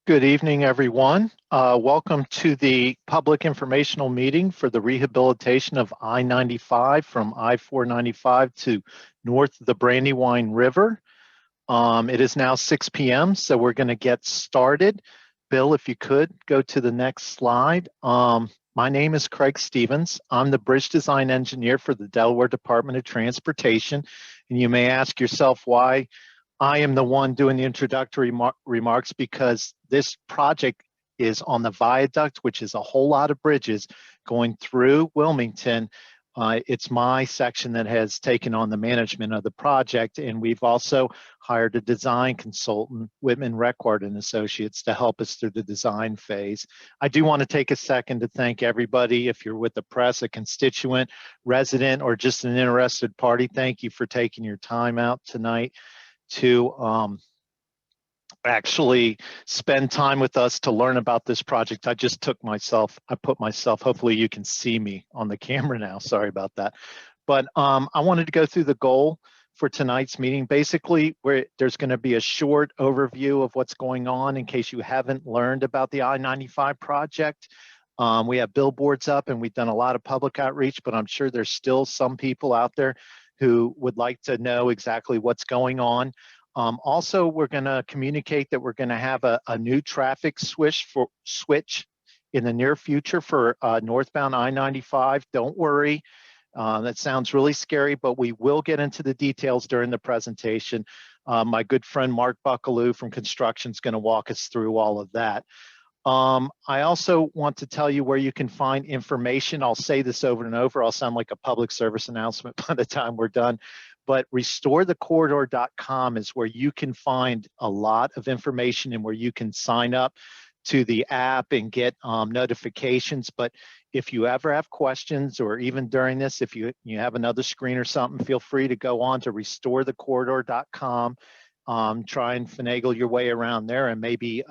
Good evening, everyone. Welcome to the public informational meeting for the rehabilitation of I-95 from I-495 to north of the Brandywine River. It is now 6 p.m., so we're going to get started. Bill, if you could go to the next slide. My name is Craig Stevens. I'm the bridge design engineer for the Delaware Department of Transportation. And you may ask yourself why I am the one doing the introductory remarks, because this project is on the viaduct, which is a whole lot of bridges going through Wilmington. It's my section that has taken on the management of the project, and we've also hired a design consultant, Whitman Record and Associates, to help us through the design phase. I do want to take a second to thank everybody. If you're with the press, a constituent, resident, or just an interested party, thank you for taking your time out tonight to actually spend time with us to learn about this project. I put myself, hopefully you can see me on the camera now, sorry about that. But I wanted to go through the goal for tonight's meeting. Basically, there's going to be a short overview of what's going on in case you haven't learned about the I-95 project. We have billboards up and we've done a lot of public outreach, but I'm sure there's still some people out there who would like to know exactly what's going on. Also, we're going to communicate that we're going to have a new traffic switch in the near future for northbound I-95. Don't worry, that sounds really scary, but we will get into the details during the presentation. My good friend Mark Buckaloo from construction is going to walk us through all of that. I also want to tell you where you can find information. I'll say this over and over. I'll sound like a public service announcement by the time we're done. But restorethecorridor.com is where you can find a lot of information and where you can sign up to the app and get notifications. But if you ever have questions, or even during this, if you have another screen or something, feel free to go on to restorethecorridor.com. Try and finagle your way around there, and maybe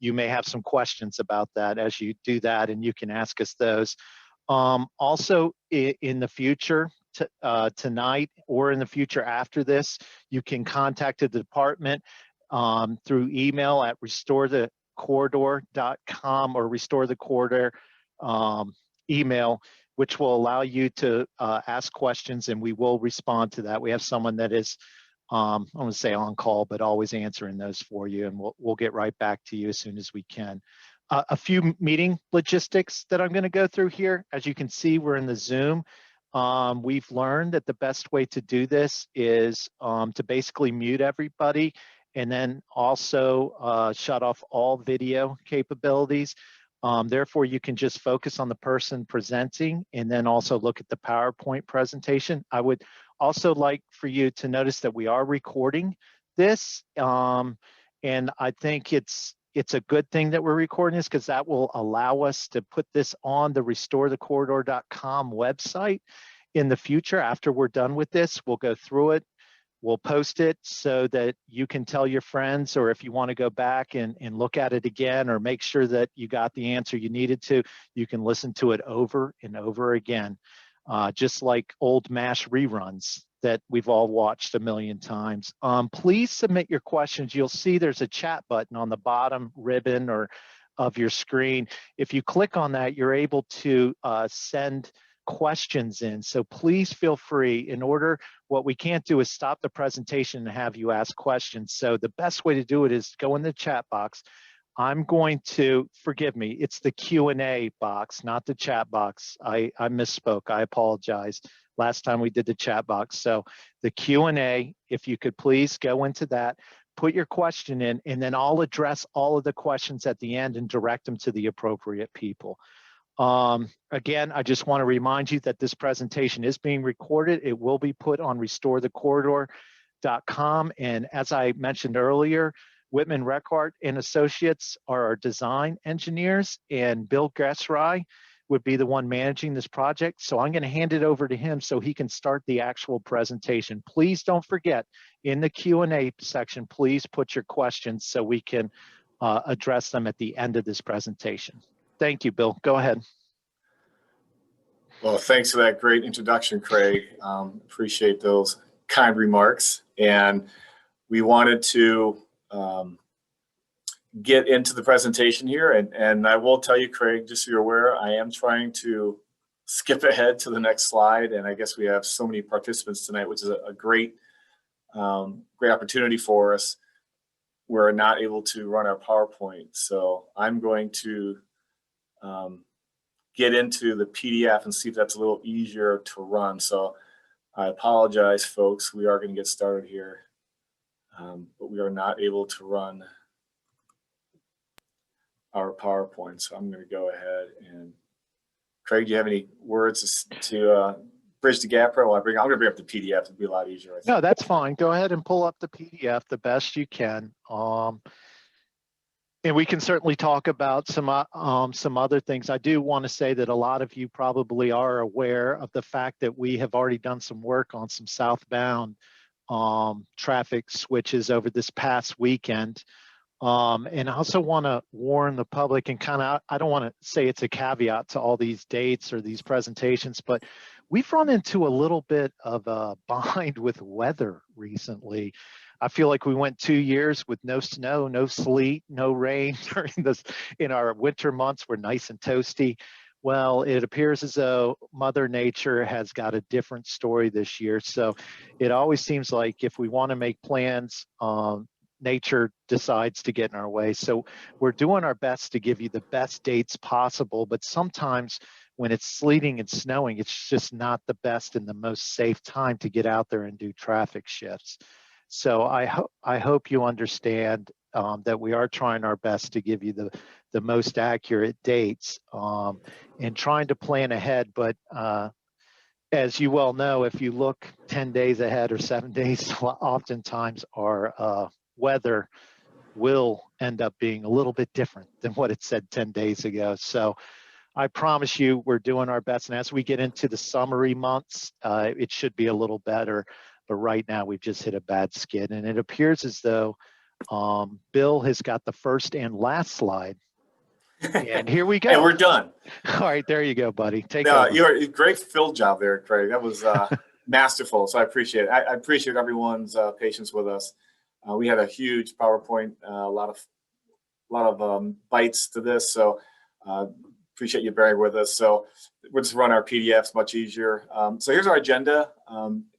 you may have some questions about that as you do that, and you can ask us those. Also, in the future, tonight or in the future after this, you can contact the department through email at restorethecorridor.com or restorethecorridor email, which will allow you to ask questions, and we will respond to that. We have someone that is I don't want to say on call, but always answering those for you, and we'll get right back to you as soon as we can. A few meeting logistics that I'm going to go through here. As you can see, we're in the Zoom. We've learned that the best way to do this is to basically mute everybody, and then also shut off all video capabilities. Therefore, you can just focus on the person presenting and then also look at the PowerPoint presentation. I would also like for you to notice that we are recording this, and I think it's a good thing that we're recording this, because that will allow us to put this on the restorethecorridor.com website in the future. After we're done with this, we'll go through it. We'll post it so that you can tell your friends, or if you want to go back and look at it again, or make sure that you got the answer you needed to, you can listen to it over and over again, just like old MASH reruns that we've all watched a million times. Please submit your questions. You'll see there's a chat button on the bottom ribbon or of your screen. If you click on that, you're able to send questions in. So please feel free. What we can't do is stop the presentation and have you ask questions. So the best way to do it is go in the chat box. I'm going to, forgive me, it's the Q&A box, not the chat box. I misspoke, I apologize. Last time we did the chat box. So the Q&A, if you could please go into that, put your question in, and then I'll address all of the questions at the end and direct them to the appropriate people. Again, I just want to remind you that this presentation is being recorded. It will be put on restorethecorridor.com. And as I mentioned earlier, Whitman Record and Associates are our design engineers, and Bill Gressry would be the one managing this project. So I'm going to hand it over to him so he can start the actual presentation. Please don't forget, in the Q&A section, please put your questions so we can address them at the end of this presentation. Thank you, Bill. Go ahead. Well, thanks for that great introduction, Craig. Appreciate those kind remarks. And we wanted to get into the presentation here. And I will tell you, Craig, just so you're aware, I am trying to skip ahead to the next slide. And I guess we have so many participants tonight, which is a great, great opportunity for us. We're not able to run our PowerPoint. So I'm going to get into the PDF and see if that's a little easier to run. So I apologize, folks. We are going to get started here, but we are not able to run our PowerPoint. So I'm going to go ahead and, Craig, do you have any words to bridge the gap? Well, I'm going to bring up the PDF. It'll be a lot easier. No, that's fine. Go ahead and pull up the PDF the best you can. And we can certainly talk about some other things. I do want to say that a lot of you probably are aware of the fact that we have already done some work on some southbound traffic switches over this past weekend. And I also want to warn the public and I don't want to say it's a caveat to all these dates or these presentations, but we've run into a little bit of a bind with weather recently. I feel like we went 2 years with no snow, no sleet, no rain during this. In our winter months, we're nice and toasty. Well, it appears as though Mother Nature has got a different story this year. So it always seems like if we want to make plans, nature decides to get in our way. So we're doing our best to give you the best dates possible, but sometimes when it's sleeting and snowing, it's just not the best and the most safe time to get out there and do traffic shifts. So I hope you understand that we are trying our best to give you the most accurate dates and trying to plan ahead. But as you well know, if you look 10 days ahead or 7 days, oftentimes our weather will end up being a little bit different than what it said 10 days ago. So I promise you we're doing our best. And as we get into the summery months, it should be a little better. But right now we've just hit a bad skid. And it appears as though Bill has got the first and last slide. And here we go. And we're done. All right, there you go, buddy. Take over. You're a great field job there, Craig. That was masterful. So I appreciate it. I appreciate everyone's patience with us. We had a huge PowerPoint, a lot of bites to this. So appreciate you bearing with us. So we'll just run our PDFs much easier. So here's our agenda.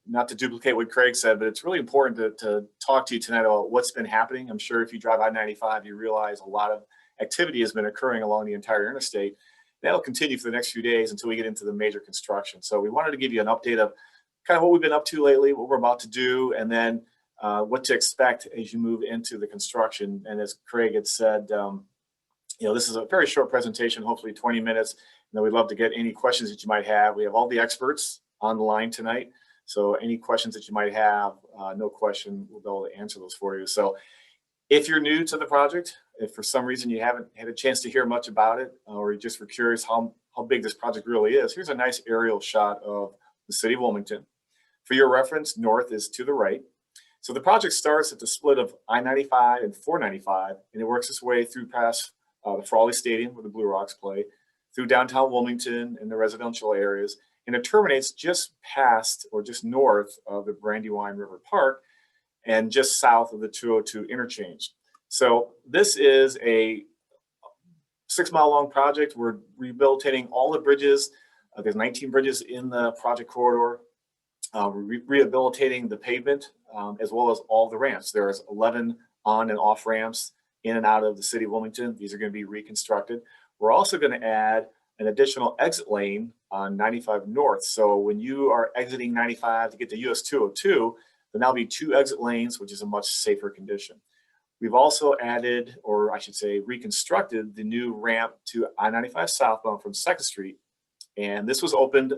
Not to duplicate what Craig said, but it's really important to talk to you tonight about what's been happening. I'm sure if you drive I-95, you realize a lot of activity has been occurring along the entire interstate. That'll continue for the next few days until we get into the major construction. So we wanted to give you an update of kind of what we've been up to lately, what we're about to do, and then what to expect as you move into the construction. And as Craig had said, this is a very short presentation, hopefully 20 minutes. And then we'd love to get any questions that you might have. We have all the experts on the line tonight. So any questions that you might have, no question, we'll be able to answer those for you. So if you're new to the project, if for some reason you haven't had a chance to hear much about it, or you just were curious how big this project really is, here's a nice aerial shot of the city of Wilmington. For your reference, north is to the right. So the project starts at the split of I-95 and 495, and it works its way through past the Frawley Stadium, where the Blue Rocks play, through downtown Wilmington and the residential areas, and it terminates just past or just north of the Brandywine River Park and just south of the 202 interchange. So this is a 6-mile-long project. We're rehabilitating all the bridges. There's 19 bridges in the project corridor. We're rehabilitating the pavement as well as all the ramps. There's 11 on and off ramps in and out of the city of Wilmington. These are going to be reconstructed. We're also going to add an additional exit lane on 95 North. So when you are exiting 95 to get to US 202, there'll now be 2 exit lanes, which is a much safer condition. We've also added, or I should say, reconstructed the new ramp to I-95 southbound from 2nd Street. And this was opened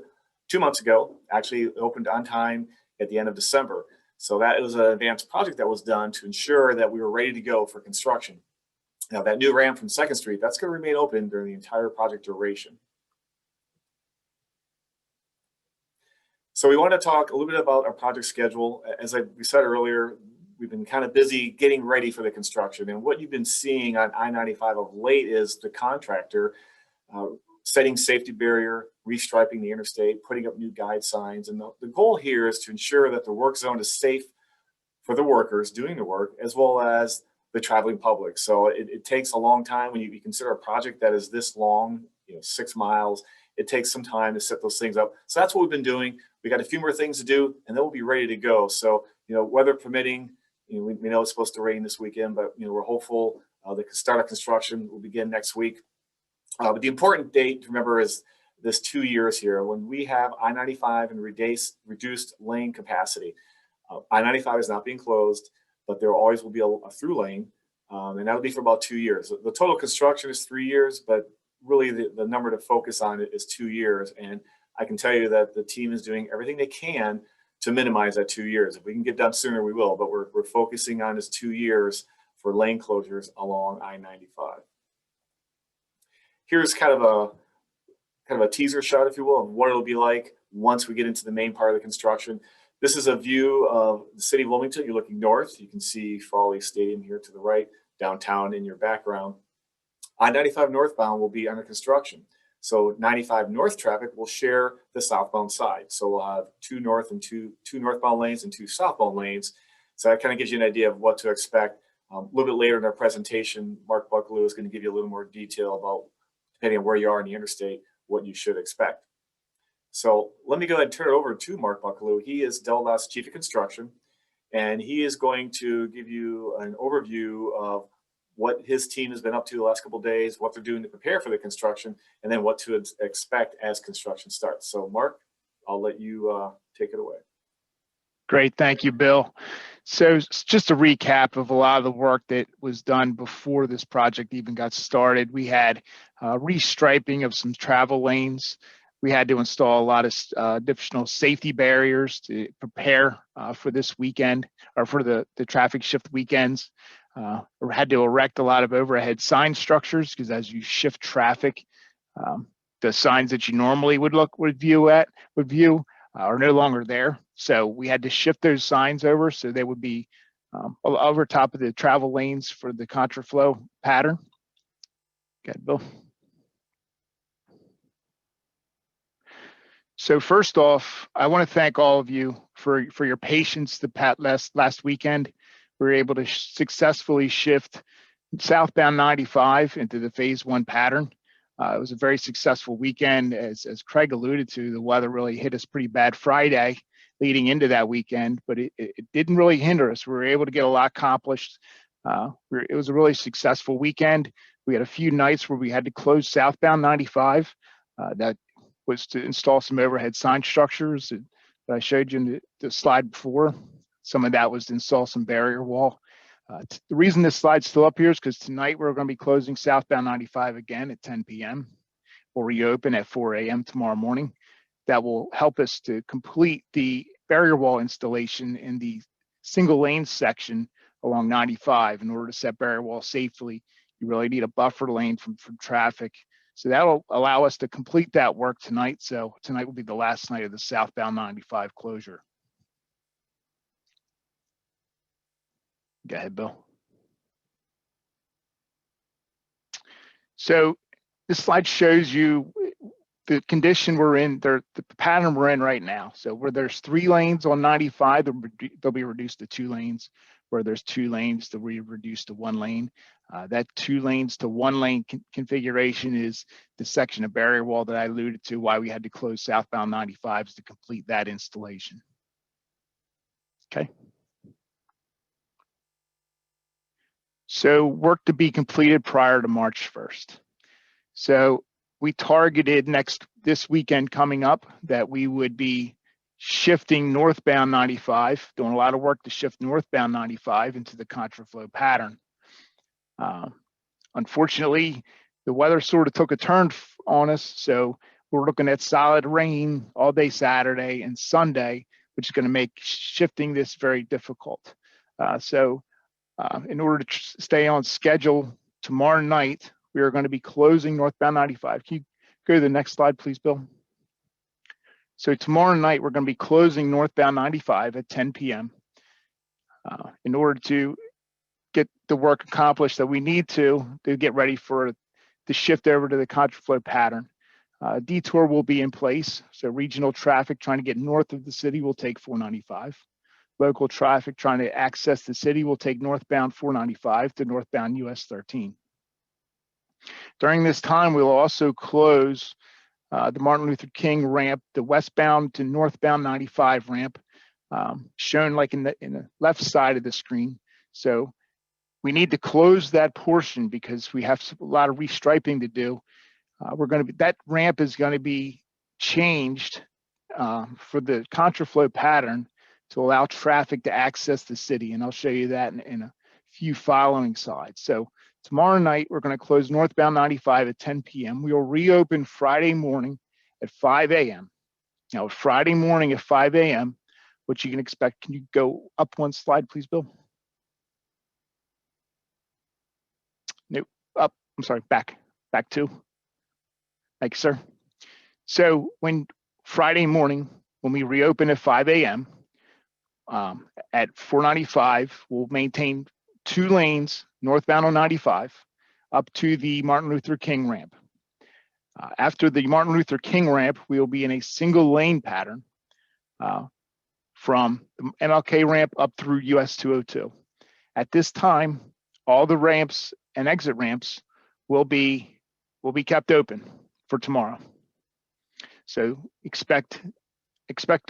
2 months ago. Actually, it opened on time at the end of December. So that was an advanced project that was done to ensure that we were ready to go for construction. Now that new ramp from 2nd Street, that's going to remain open during the entire project duration. So we want to talk a little bit about our project schedule. As we said earlier, we've been kind of busy getting ready for the construction. And what you've been seeing on I-95 of late is the contractor setting safety barrier, restriping the interstate, putting up new guide signs. And the goal here is to ensure that the work zone is safe for the workers doing the work, as well as the traveling public. So it takes a long time when you consider a project that is this long, 6 miles. It takes some time to set those things up. So that's what we've been doing. We got a few more things to do, and then we'll be ready to go. So, weather permitting, we know it's supposed to rain this weekend, but we're hopeful the start of construction will begin next week. But the important date to remember is this 2 years here, when we have I-95 and reduced lane capacity. I-95 is not being closed, but there always will be a through lane, and that'll be for about 2 years. The total construction is 3 years, but really the number to focus on is 2 years. And I can tell you that the team is doing everything they can to minimize that 2 years. If we can get done sooner, we will, but we're focusing on this 2 years for lane closures along I-95. Here's kind of a teaser shot, if you will, of what it'll be like once we get into the main part of the construction. This is a view of the city of Wilmington. You're looking north. You can see Frawley Stadium here to the right, downtown in your background. I-95 northbound will be under construction. So 95 north traffic will share the southbound side. So we'll have two northbound lanes and 2 southbound lanes. So that kind of gives you an idea of what to expect. A little bit later in our presentation, Mark Buckaloo is going to give you a little more detail about, depending on where you are in the interstate, what you should expect. So let me go ahead and turn it over to Mark Buckaloo. He is DelDOT's Chief of Construction, and he is going to give you an overview of what his team has been up to the last couple of days, what they're doing to prepare for the construction, and then what to expect as construction starts. So Mark, I'll let you take it away. Great, thank you, Bill. So just a recap of a lot of the work that was done before this project even got started. We had restriping of some travel lanes. We had to install a lot of additional safety barriers to prepare for this weekend, or for the traffic shift weekends. We had to erect a lot of overhead sign structures, because as you shift traffic, the signs that you normally would view are no longer there. So we had to shift those signs over so they would be over top of the travel lanes for the contraflow pattern. Go ahead, Bill. So first off, I want to thank all of you for your patience last weekend. We were able to successfully shift southbound 95 into the phase 1 pattern. It was a very successful weekend. As Craig alluded to, the weather really hit us pretty bad Friday leading into that weekend, but it didn't really hinder us. We were able to get a lot accomplished. It was a really successful weekend. We had a few nights where we had to close southbound 95. That was to install some overhead sign structures that I showed you in the slide before. Some of that was to install some barrier wall. The reason this slide's still up here is because tonight we're going to be closing southbound 95 again at 10 p.m. We'll reopen at 4 a.m. tomorrow morning. That will help us to complete the barrier wall installation in the single lane section along 95. In order to set barrier wall safely, you really need a buffer lane from traffic. So that'll allow us to complete that work tonight. So tonight will be the last night of the southbound 95 closure. Go ahead, Bill. So this slide shows you the condition we're in, the pattern we're in right now. So where there's 3 lanes on 95, they'll be reduced to 2 lanes. Where there's 2 lanes, they'll be reduced to 1 lane. That 2 lanes to 1 lane configuration is the section of barrier wall that I alluded to, why we had to close southbound 95 is to complete that installation. Okay. So work to be completed prior to March 1st. So we targeted this weekend coming up that we would be shifting northbound 95, doing a lot of work to shift northbound 95 into the contraflow pattern. Unfortunately, the weather sort of took a turn on us, so we're looking at solid rain all day Saturday and Sunday, which is going to make shifting this very difficult. In order to stay on schedule, tomorrow night, we are going to be closing northbound 95. Can you go to the next slide, please, Bill? So tomorrow night, we're going to be closing northbound 95 at 10 p.m. In order to get the work accomplished that we need to get ready for the shift over to the contraflow pattern. Detour will be in place. So regional traffic trying to get north of the city will take 495. local traffic trying to access the city will take northbound 495 to northbound US 13. During this time, we'll also close the Martin Luther King ramp, the westbound to northbound 95 ramp, shown like in the left side of the screen. So we need to close that portion because we have a lot of restriping to do. That ramp is going to be changed for the contraflow pattern to allow traffic to access the city. And I'll show you that in a few following slides. So tomorrow night, we're going to close northbound 95 at 10 p.m. We will reopen Friday morning at 5 a.m. Now, Friday morning at 5 a.m., what you can expect. Can you go up one slide, please, Bill? No, up. I'm sorry, back two. Thank you, sir. So when Friday morning, when we reopen at 5 a.m., at 495, we'll maintain 2 lanes northbound on 95 up to the Martin Luther King ramp. After the Martin Luther King ramp, we will be in a single lane pattern from the MLK ramp up through US 202. At this time, all the ramps and exit ramps will be kept open for tomorrow. So expect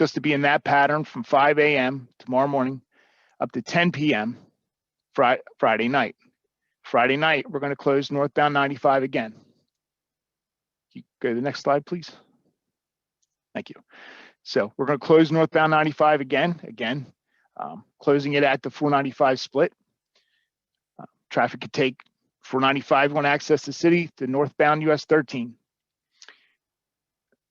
us to be in that pattern from 5 a.m. tomorrow morning up to 10 p.m. Friday night. Friday night, we're going to close northbound 95 again. You go to the next slide, please. Thank you. So we're going to close northbound 95 again, closing it at the 495 split. Traffic could take 495 when access the city to northbound US 13.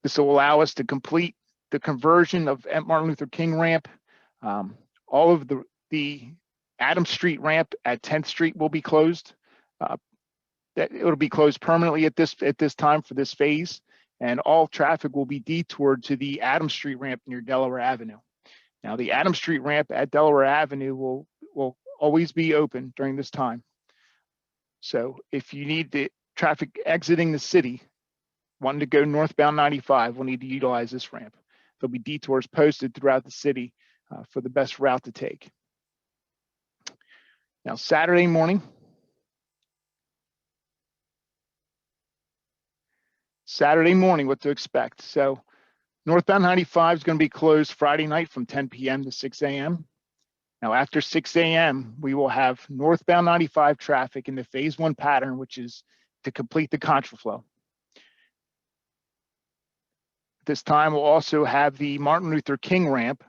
This will allow us to complete the conversion of Martin Luther King ramp. All of the Adams Street ramp at 10th Street will be closed. It'll be closed permanently at this time for this phase, and all traffic will be detoured to the Adams Street ramp near Delaware Avenue. Now, the Adams Street ramp at Delaware Avenue will always be open during this time. So if you need the traffic exiting the city, wanting to go northbound 95, will need to utilize this ramp. There'll be detours posted throughout the city for the best route to take. Now, Saturday morning, what to expect. So northbound 95 is going to be closed Friday night from 10 p.m. to 6 a.m. Now, after 6 a.m., we will have northbound 95 traffic in the phase 1 pattern, which is to complete the contraflow. This time, we'll also have the Martin Luther King ramp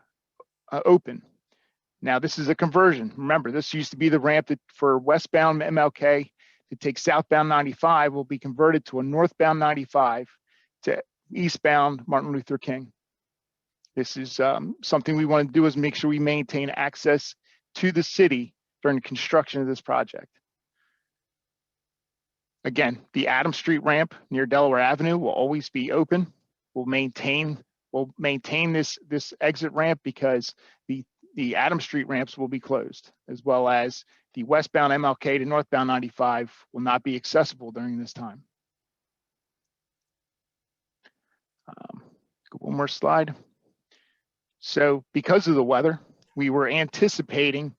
open. Now, this is a conversion. Remember, this used to be the ramp that for westbound MLK to take southbound 95 will be converted to a northbound 95 to eastbound Martin Luther King. This is something we want to do, is make sure we maintain access to the city during the construction of this project. Again, the Adams Street ramp near Delaware Avenue will always be open. We'll maintain this exit ramp because the Adams Street ramps will be closed, as well as the westbound MLK to northbound 95 will not be accessible during this time. Go one more slide. So because of the weather, we were anticipating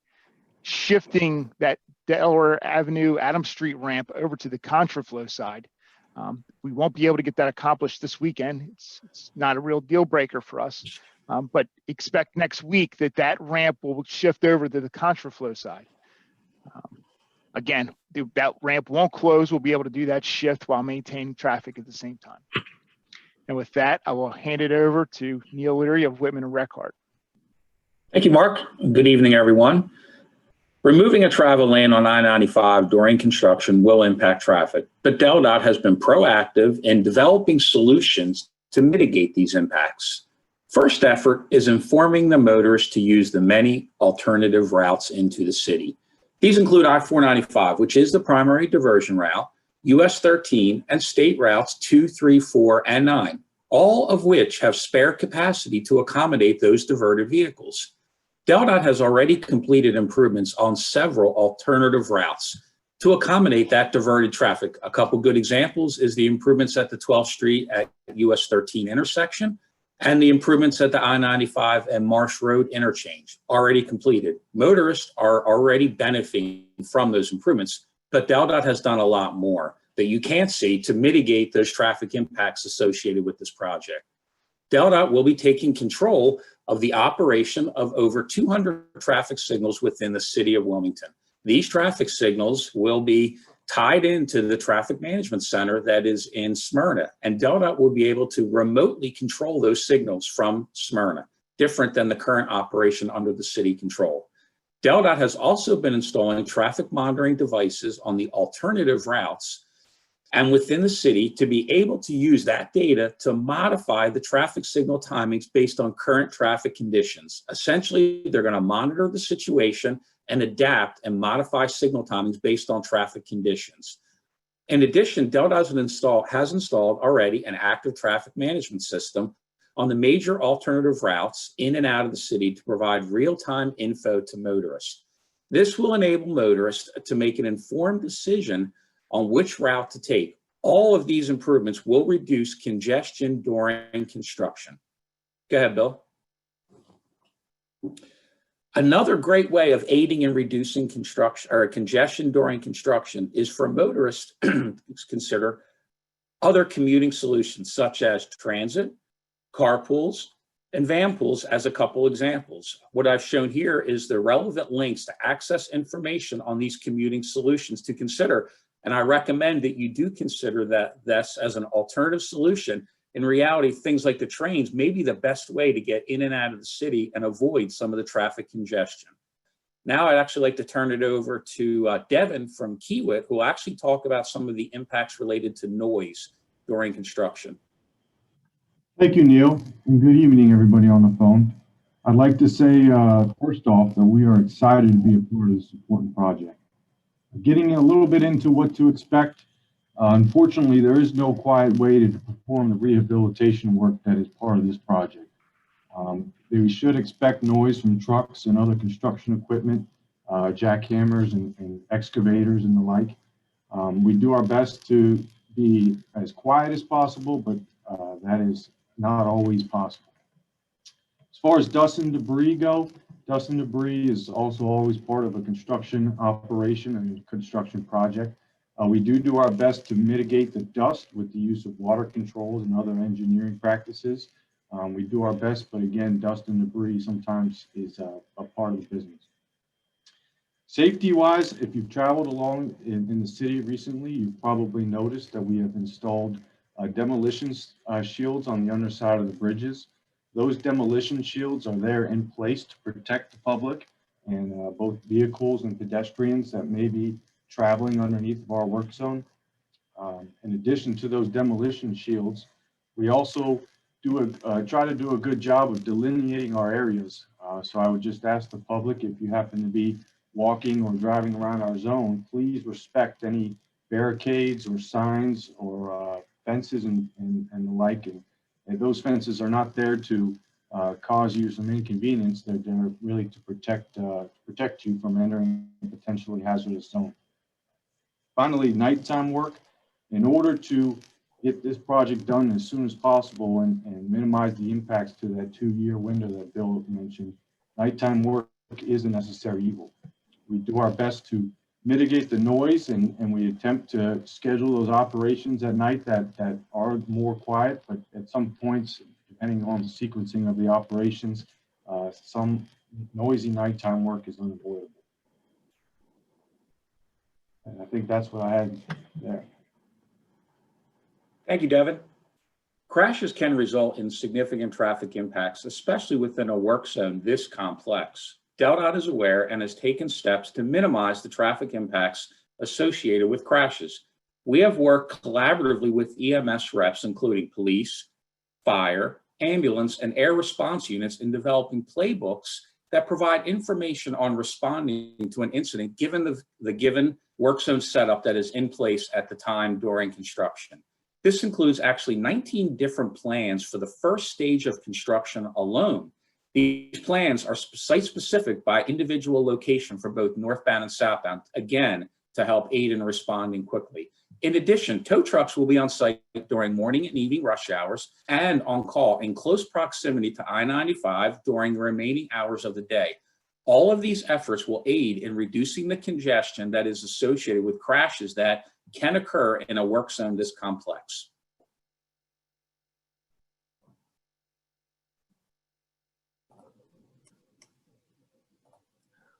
shifting that Delaware Avenue, Adams Street ramp over to the contraflow side. We won't be able to get that accomplished this weekend. It's not a real deal breaker for us, but expect next week that ramp will shift over to the contraflow side. Again, that ramp won't close. We'll be able to do that shift while maintaining traffic at the same time. And with that, I will hand it over to Neil Leary of Whitman and Reckhart. Thank you, Mark. Good evening, everyone. Removing a travel lane on I-95 during construction will impact traffic, but DelDOT has been proactive in developing solutions to mitigate these impacts. First effort is informing the motorists to use the many alternative routes into the city. These include I-495, which is the primary diversion route, US 13, and state routes 2, 3, 4, and 9, all of which have spare capacity to accommodate those diverted vehicles. DelDOT has already completed improvements on several alternative routes to accommodate that diverted traffic. A couple good examples is the improvements at the 12th Street at US 13 intersection, and the improvements at the I-95 and Marsh Road interchange already completed. Motorists are already benefiting from those improvements, but DelDOT has done a lot more that you can't see to mitigate those traffic impacts associated with this project. DelDOT will be taking control of the operation of over 200 traffic signals within the city of Wilmington. These traffic signals will be tied into the traffic management center that is in Smyrna, and DelDOT will be able to remotely control those signals from Smyrna, different than the current operation under the city control. DelDOT has also been installing traffic monitoring devices on the alternative routes and within the city to be able to use that data to modify the traffic signal timings based on current traffic conditions. Essentially, they're going to monitor the situation and adapt and modify signal timings based on traffic conditions. In addition, DelDOT has installed already an active traffic management system on the major alternative routes in and out of the city to provide real-time info to motorists. This will enable motorists to make an informed decision on which route to take. All of these improvements will reduce congestion during construction. Go ahead, Bill. Another great way of aiding in reducing congestion during construction is for motorists to consider other commuting solutions such as transit, carpools, and van pools as a couple examples. What I've shown here is the relevant links to access information on these commuting solutions to consider. And I recommend that you do consider this as an alternative solution. In reality, things like the trains may be the best way to get in and out of the city and avoid some of the traffic congestion. Now I'd actually like to turn it over to Devin from Kiewit, who will actually talk about some of the impacts related to noise during construction. Thank you, Neil, and good evening, everybody on the phone. I'd like to say, first off, that we are excited to be a part of this important project. Getting a little bit into what to expect, unfortunately, there is no quiet way to perform the rehabilitation work that is part of this project. We should expect noise from trucks and other construction equipment, jackhammers and excavators and the like. We do our best to be as quiet as possible, but that is not always possible. As far as dust and debris go, dust and debris is also always part of a construction operation and a construction project. We do our best to mitigate the dust with the use of water controls and other engineering practices. We do our best, but again, dust and debris sometimes is a part of the business. Safety-wise, if you've traveled along in the city recently, you've probably noticed that we have installed demolition shields on the underside of the bridges. Those demolition shields are there in place to protect the public and both vehicles and pedestrians that may be traveling underneath of our work zone. In addition to those demolition shields, we also try to do a good job of delineating our areas. So I would just ask the public, if you happen to be walking or driving around our zone, please respect any barricades or signs or fences and the like. And those fences are not there to cause you some inconvenience. They're there really to protect you from entering a potentially hazardous zone. Finally, nighttime work. In order to get this project done as soon as possible and minimize the impacts to that 2-year window that Bill mentioned, nighttime work is a necessary evil. We do our best to mitigate the noise and we attempt to schedule those operations at night that are more quiet, but at some points, depending on the sequencing of the operations, some noisy nighttime work is unavoidable. And I think that's what I had there. Thank you, Devin. Crashes can result in significant traffic impacts, especially within a work zone this complex. DelDOT is aware and has taken steps to minimize the traffic impacts associated with crashes. We have worked collaboratively with EMS reps, including police, fire, ambulance, and air response units in developing playbooks that provide information on responding to an incident given the given work zone setup that is in place at the time during construction. This includes actually 19 different plans for the first stage of construction alone. These plans are site-specific by individual location for both northbound and southbound, again, to help aid in responding quickly. In addition, tow trucks will be on site during morning and evening rush hours and on call in close proximity to I-95 during the remaining hours of the day. All of these efforts will aid in reducing the congestion that is associated with crashes that can occur in a work zone this complex.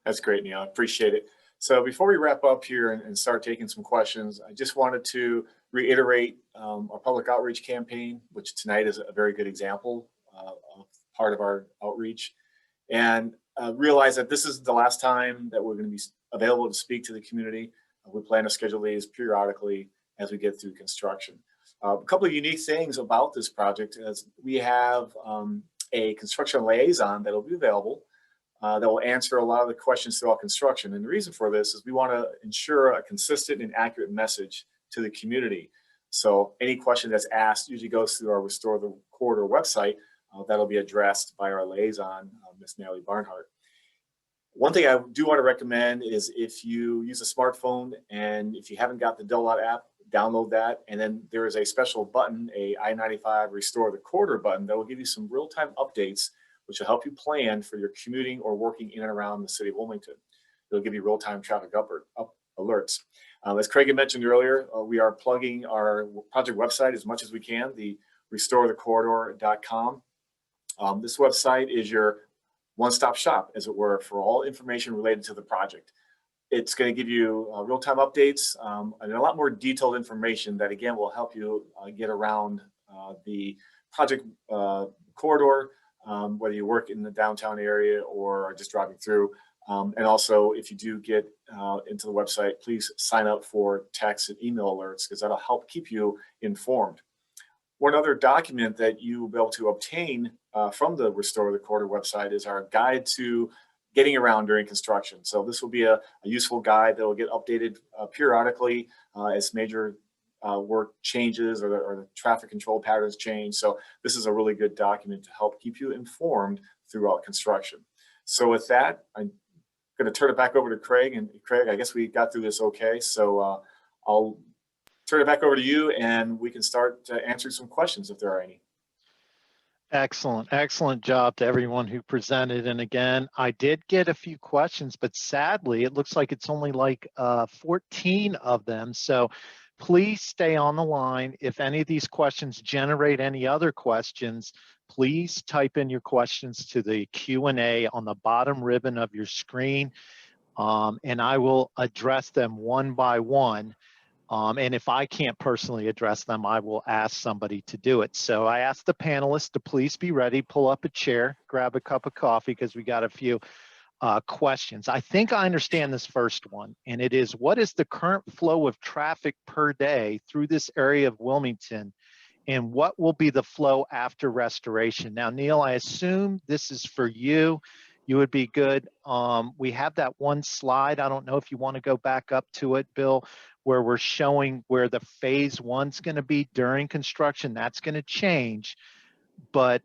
That's great, Neil. I appreciate it. So before we wrap up here and start taking some questions, I just wanted to reiterate our public outreach campaign, which tonight is a very good example of part of our outreach. And realize that this is the last time that we're going to be available to speak to the community. We plan to schedule these periodically as we get through construction. A couple of unique things about this project is we have a construction liaison that will be available that will answer a lot of the questions throughout construction. And the reason for this is we want to ensure a consistent and accurate message to the community. So any question that's asked usually goes through our Restore the Corridor website. That'll be addressed by our liaison, Ms. Natalie Barnhart. One thing I do want to recommend is if you use a smartphone and if you haven't got the DelDOT app, download that. And then there is a special button, a I-95 Restore the Corridor button that will give you some real-time updates which will help you plan for your commuting or working in and around the city of Wilmington. It'll give you real-time traffic alerts. As Craig had mentioned earlier, we are plugging our project website as much as we can, the restorethecorridor.com. This website is your one-stop shop, as it were, for all information related to the project. It's going to give you real-time updates and a lot more detailed information that, again, will help you get around the project corridor, whether you work in the downtown area or are just driving through. And also, if you do get into the website, please sign up for text and email alerts because that'll help keep you informed. One other document that you will be able to obtain from the Restore the Corridor website is our guide to getting around during construction. So this will be a useful guide that will get updated periodically as major work changes or the traffic control patterns change. So this is a really good document to help keep you informed throughout construction. So with that, I'm going to turn it back over to Craig. And Craig, I guess we got through this okay. So I'll turn it back over to you and we can start answering some questions if there are any. Excellent. Excellent job to everyone who presented. And again, I did get a few questions, but sadly, it looks like it's only like 14 of them. So please stay on the line. If any of these questions generate any other questions, please type in your questions to the Q&A on the bottom ribbon of your screen, and I will address them one by one. And if I can't personally address them, I will ask somebody to do it. So I ask the panelists to please be ready, pull up a chair, grab a cup of coffee because we got a few questions. I think I understand this first one, and it is, what is the current flow of traffic per day through this area of Wilmington, and what will be the flow after restoration? Now, Neil, I assume this is for you. You would be good. We have that one slide. I don't know if you want to go back up to it, Bill, where we're showing where the phase one's going to be during construction. That's going to change, but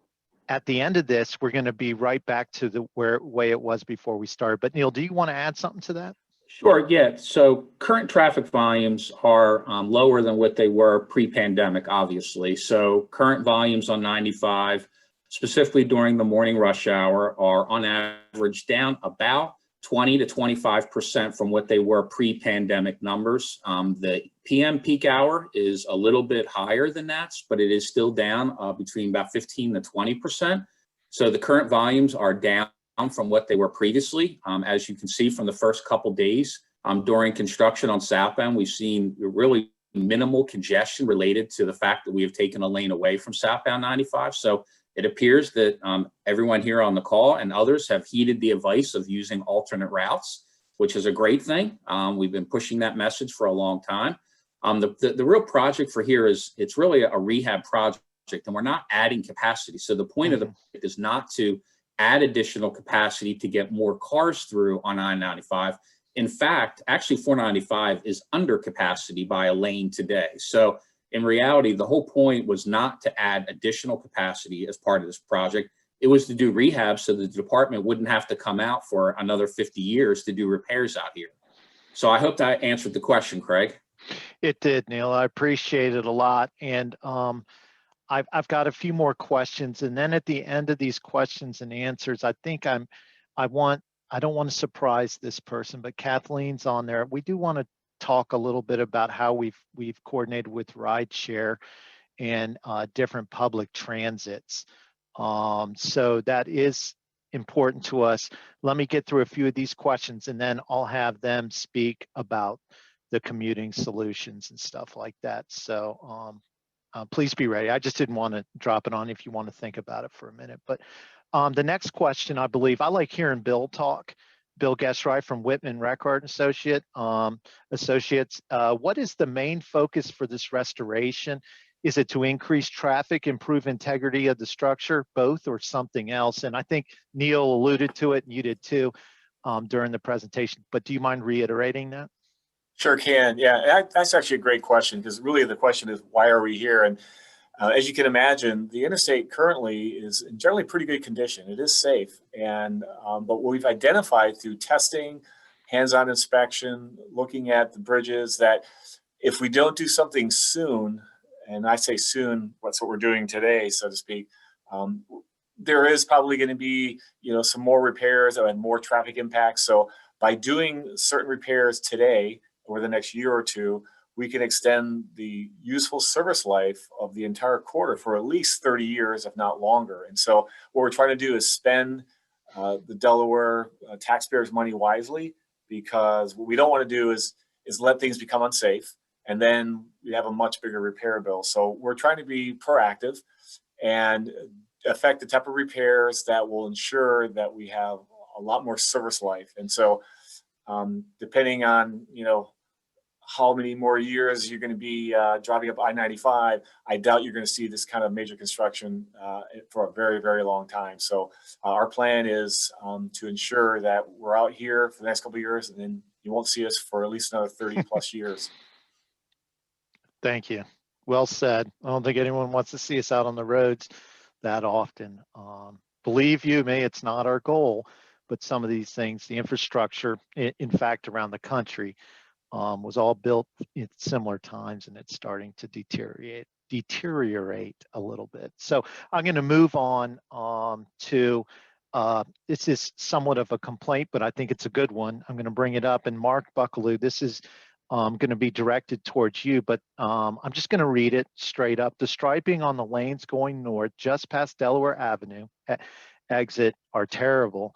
at the end of this, we're going to be right back to the way it was before we started. But Neil, do you want to add something to that? Sure, yeah. So current traffic volumes are lower than what they were pre-pandemic, obviously. So current volumes on 95, specifically during the morning rush hour, are on average down about 20 to 25% from what they were pre-pandemic numbers. The PM peak hour is a little bit higher than that, but it is still down between about 15 to 20%. So the current volumes are down from what they were previously. As you can see from the first couple days during construction on southbound, we've seen really minimal congestion related to the fact that we have taken a lane away from southbound 95. So it appears that everyone here on the call and others have heeded the advice of using alternate routes, which is a great thing. We've been pushing that message for a long time. The real project for here is it's really a rehab project, and we're not adding capacity. So the point of the project is not to add additional capacity to get more cars through on I-95. In fact, actually 495 is under capacity by a lane today. So in reality, the whole point was not to add additional capacity as part of this project. It was to do rehab so the department wouldn't have to come out for another 50 years to do repairs out here. So I hope that answered the question, Craig. It did, Neil. I appreciate it a lot. And I've got a few more questions. And then at the end of these questions and answers, I think I don't want to surprise this person, but Kathleen's on there. We do want to talk a little bit about how we've coordinated with rideshare and different public transits. So that is important to us. Let me get through a few of these questions and then I'll have them speak about the commuting solutions and stuff like that. So please be ready. I just didn't want to drop it on if you want to think about it for a minute. But the next question, I believe, I like hearing Bill talk. Bill Geshry from Whitman Record Associates. What is the main focus for this restoration? Is it to increase traffic, improve integrity of the structure, both, or something else? And I think Neil alluded to it, and you did too during the presentation. But do you mind reiterating that? Sure can. Yeah, that's actually a great question, because really the question is, why are we here? And as you can imagine, the interstate currently is in generally pretty good condition. It is safe. And but what we've identified through testing, hands-on inspection, looking at the bridges, that if we don't do something soon, and I say soon, that's what we're doing today, so to speak, there is probably going to be, some more repairs and more traffic impacts. So by doing certain repairs today, over the next year or two, we can extend the useful service life of the entire corridor for at least 30 years, if not longer. And so what we're trying to do is spend the Delaware taxpayers' money wisely, because what we don't want to do is let things become unsafe, and then we have a much bigger repair bill. So we're trying to be proactive and effect the type of repairs that will ensure that we have a lot more service life. And so depending on, how many more years you're going to be driving up I-95, I doubt you're going to see this kind of major construction for a very, very long time. So our plan is to ensure that we're out here for the next couple of years, and then you won't see us for at least another 30 plus years. Thank you. Well said. I don't think anyone wants to see us out on the roads that often. Believe you me, it's not our goal, but some of these things, the infrastructure, in fact, around the country, was all built at similar times, and it's starting to deteriorate a little bit. So I'm going to move on to this is somewhat of a complaint, but I think it's a good one. I'm going to bring it up. And Mark Buckaloo, this is going to be directed towards you, but I'm just going to read it straight up. The striping on the lanes going north just past Delaware Avenue exit are terrible.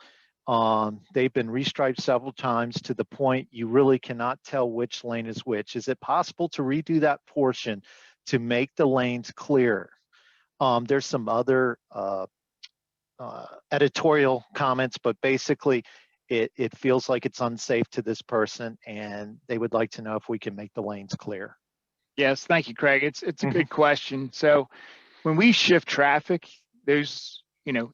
They've been restriped several times to the point you really cannot tell which lane is which. Is it possible to redo that portion to make the lanes clearer? There's some other editorial comments, but basically it feels like it's unsafe to this person, and they would like to know if we can make the lanes clear. Yes, thank you, Craig. It's a good question. So when we shift traffic, there's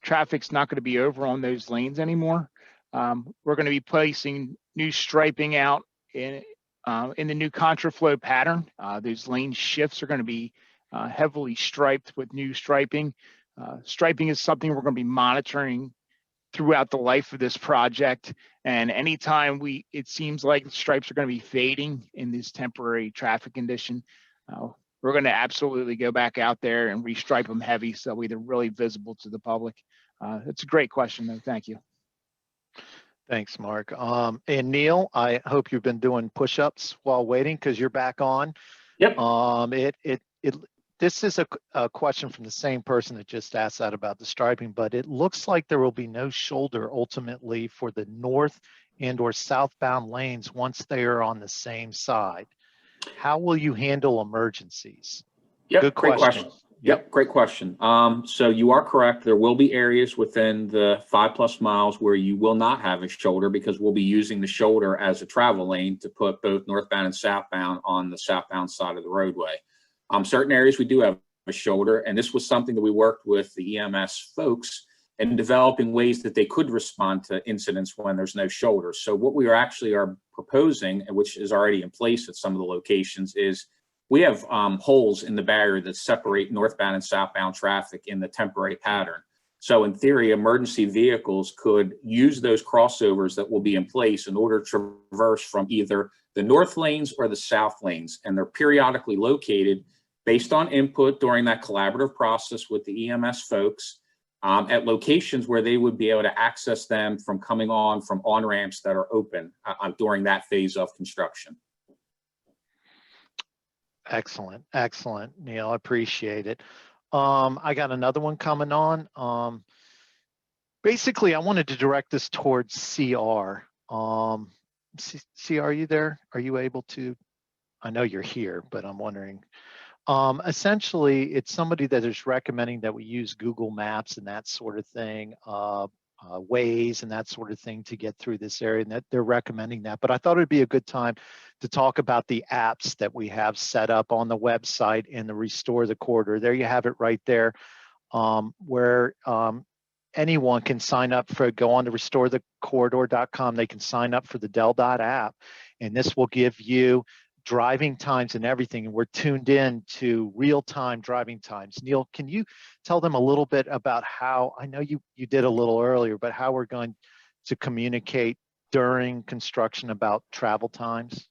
traffic's not going to be over on those lanes anymore. We're going to be placing new striping out in the new contraflow pattern. Those lane shifts are going to be heavily striped with new striping. Striping is something we're going to be monitoring throughout the life of this project. And anytime it seems like the stripes are going to be fading in this temporary traffic condition, we're going to absolutely go back out there and restripe them heavy so they're really visible to the public. It's a great question, though. Thank you. Thanks, Mark. And Neil, I hope you've been doing push-ups while waiting, because you're back on. Yep. This is a question from the same person that just asked that about the striping, but it looks like there will be no shoulder ultimately for the north and or southbound lanes once they are on the same side. How will you handle emergencies? Yep, Good great question. Yep, great question. So you are correct. There will be areas within the 5+ miles where you will not have a shoulder, because we'll be using the shoulder as a travel lane to put both northbound and southbound on the southbound side of the roadway. Certain areas we do have a shoulder, and this was something that we worked with the EMS folks in developing ways that they could respond to incidents when there's no shoulder. So what we are proposing, which is already in place at some of the locations, is we have holes in the barrier that separate northbound and southbound traffic in the temporary pattern. So in theory, emergency vehicles could use those crossovers that will be in place in order to traverse from either the north lanes or the south lanes. And they're periodically located based on input during that collaborative process with the EMS folks at locations where they would be able to access them from coming on from on-ramps that are open during that phase of construction. Excellent, excellent, Neil. I appreciate it. I got another one coming on. Basically, I wanted to direct this towards CR. CR, are you there? Are you able to? I know you're here, but I'm wondering. Essentially, it's somebody that is recommending that we use Google Maps and that sort of thing, Waze and that sort of thing to get through this area, and that they're recommending that. But I thought it'd be a good time to talk about the apps that we have set up on the website in the Restore the Corridor. There you have it right there, where anyone can sign up for, go on to restorethecorridor.com. They can sign up for the DelDOT app, and this will give you driving times and everything, and we're tuned in to real-time driving times. Neil, can you tell them a little bit about how, I know you did a little earlier, but how we're going to communicate during construction about travel times?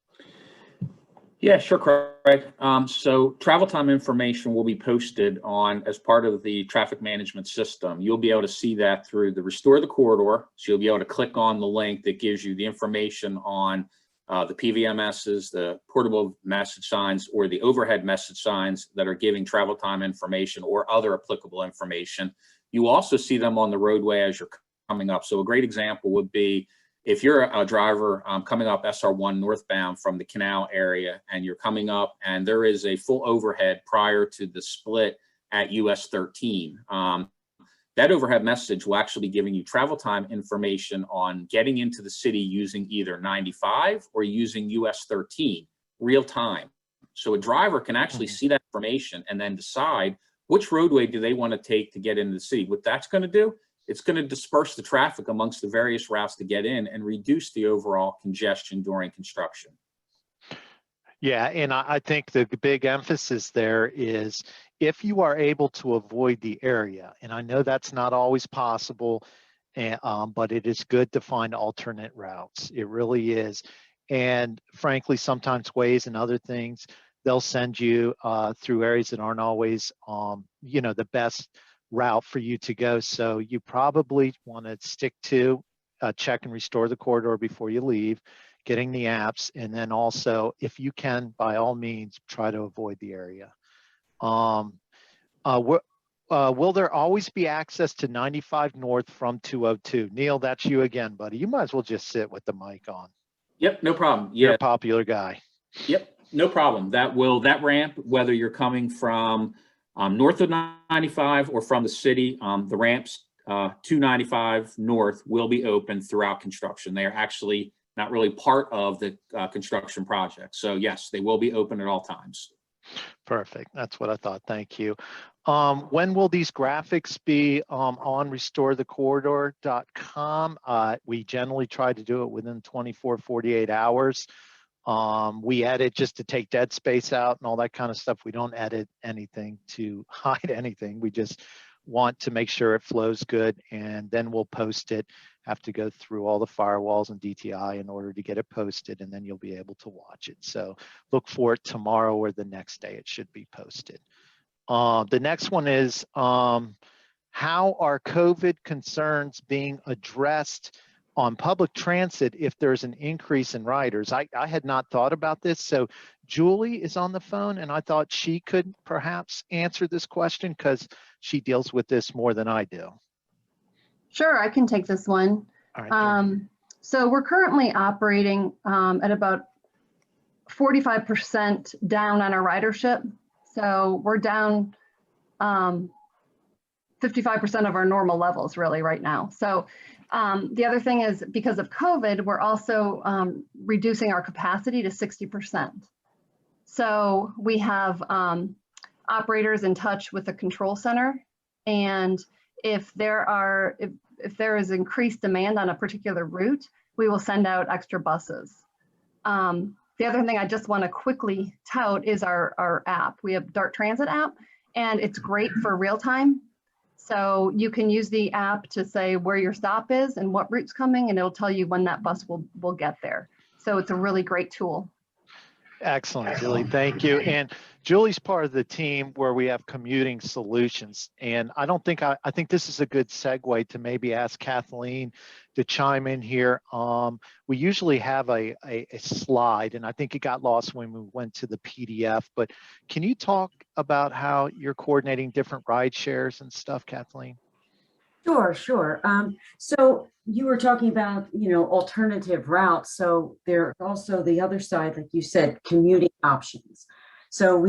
Yeah, sure, Craig. So travel time information will be posted on as part of the traffic management system. You'll be able to see that through the Restore the Corridor. So you'll be able to click on the link that gives you the information on the PVMSs, the portable message signs, or the overhead message signs that are giving travel time information or other applicable information. You also see them on the roadway as you're coming up. So a great example would be if you're a driver coming up SR1 northbound from the canal area and you're coming up and there is a full overhead prior to the split at US 13. That overhead message will actually be giving you travel time information on getting into the city using either 95 or using US 13 real time. So a driver can actually see that information and then decide which roadway do they want to take to get into the city. What that's going to do, it's going to disperse the traffic amongst the various routes to get in and reduce the overall congestion during construction. Yeah, and I think the big emphasis there is if you are able to avoid the area, and I know that's not always possible, but it is good to find alternate routes. It really is. And frankly, sometimes Waze and other things, they'll send you through areas that aren't always, the best route for you to go. So you probably want to stick to check and restore the corridor before you leave, getting the apps, and then also, if you can, by all means, try to avoid the area. Will there always be access to 95 North from 202? Neil, that's you again, buddy. You might as well just sit with the mic on. Yep, no problem. You're a popular guy. Yep, no problem. That ramp, whether you're coming from north of 95 or from the city, the ramps 295 North will be open throughout construction. They are actually not really part of the construction project. So yes, they will be open at all times. Perfect. That's what I thought. Thank you. When will these graphics be on restorethecorridor.com? We generally try to do it within 24, 48 hours. We edit just to take dead space out and all that kind of stuff. We don't edit anything to hide anything. We just want to make sure it flows good, and then we'll post it. Have to go through all the firewalls and DTI in order to get it posted, and then you'll be able to watch it. So look for it tomorrow or the next day. It should be posted. The next one is, how are COVID concerns being addressed on public transit if there's an increase in riders? I had not thought about this. So Julie is on the phone, and I thought she could perhaps answer this question because she deals with this more than I do. Sure, I can take this one. All right, so we're currently operating at about 45% down on our ridership. So we're down 55% of our normal levels really right now. So the other thing is, because of COVID, we're also reducing our capacity to 60%. So we have operators in touch with the control center, and if there is increased demand on a particular route, we will send out extra buses. The other thing I just want to quickly tout is our app. We have DART Transit app, and it's great for real time. So you can use the app to say where your stop is and what route's coming, and it'll tell you when that bus will get there. So it's a really great tool. Excellent, Julie. Thank you. And Julie's part of the team where we have Commuting Solutions. And I think this is a good segue to maybe ask Kathleen to chime in here. We usually have a slide, and I think it got lost when we went to the PDF. But can you talk about how you're coordinating different ride shares and stuff, Kathleen? Sure. So you were talking about, alternative routes. So there's also the other side, like you said, commuting options. So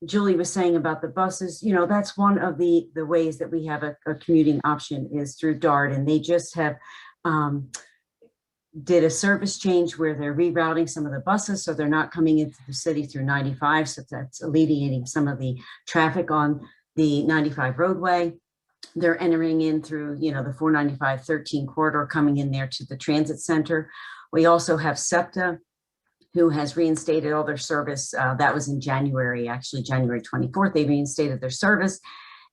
Julie was saying about the buses, that's one of the ways that we have a commuting option is through DART, and they just have did a service change where they're rerouting some of the buses, so they're not coming into the city through 95. So that's alleviating some of the traffic on the 95 roadway. They're entering in through, the 495-13 corridor, coming in there to the transit center. We also have Septa, who has reinstated all their service. That was in January, actually January 24th, they reinstated their service.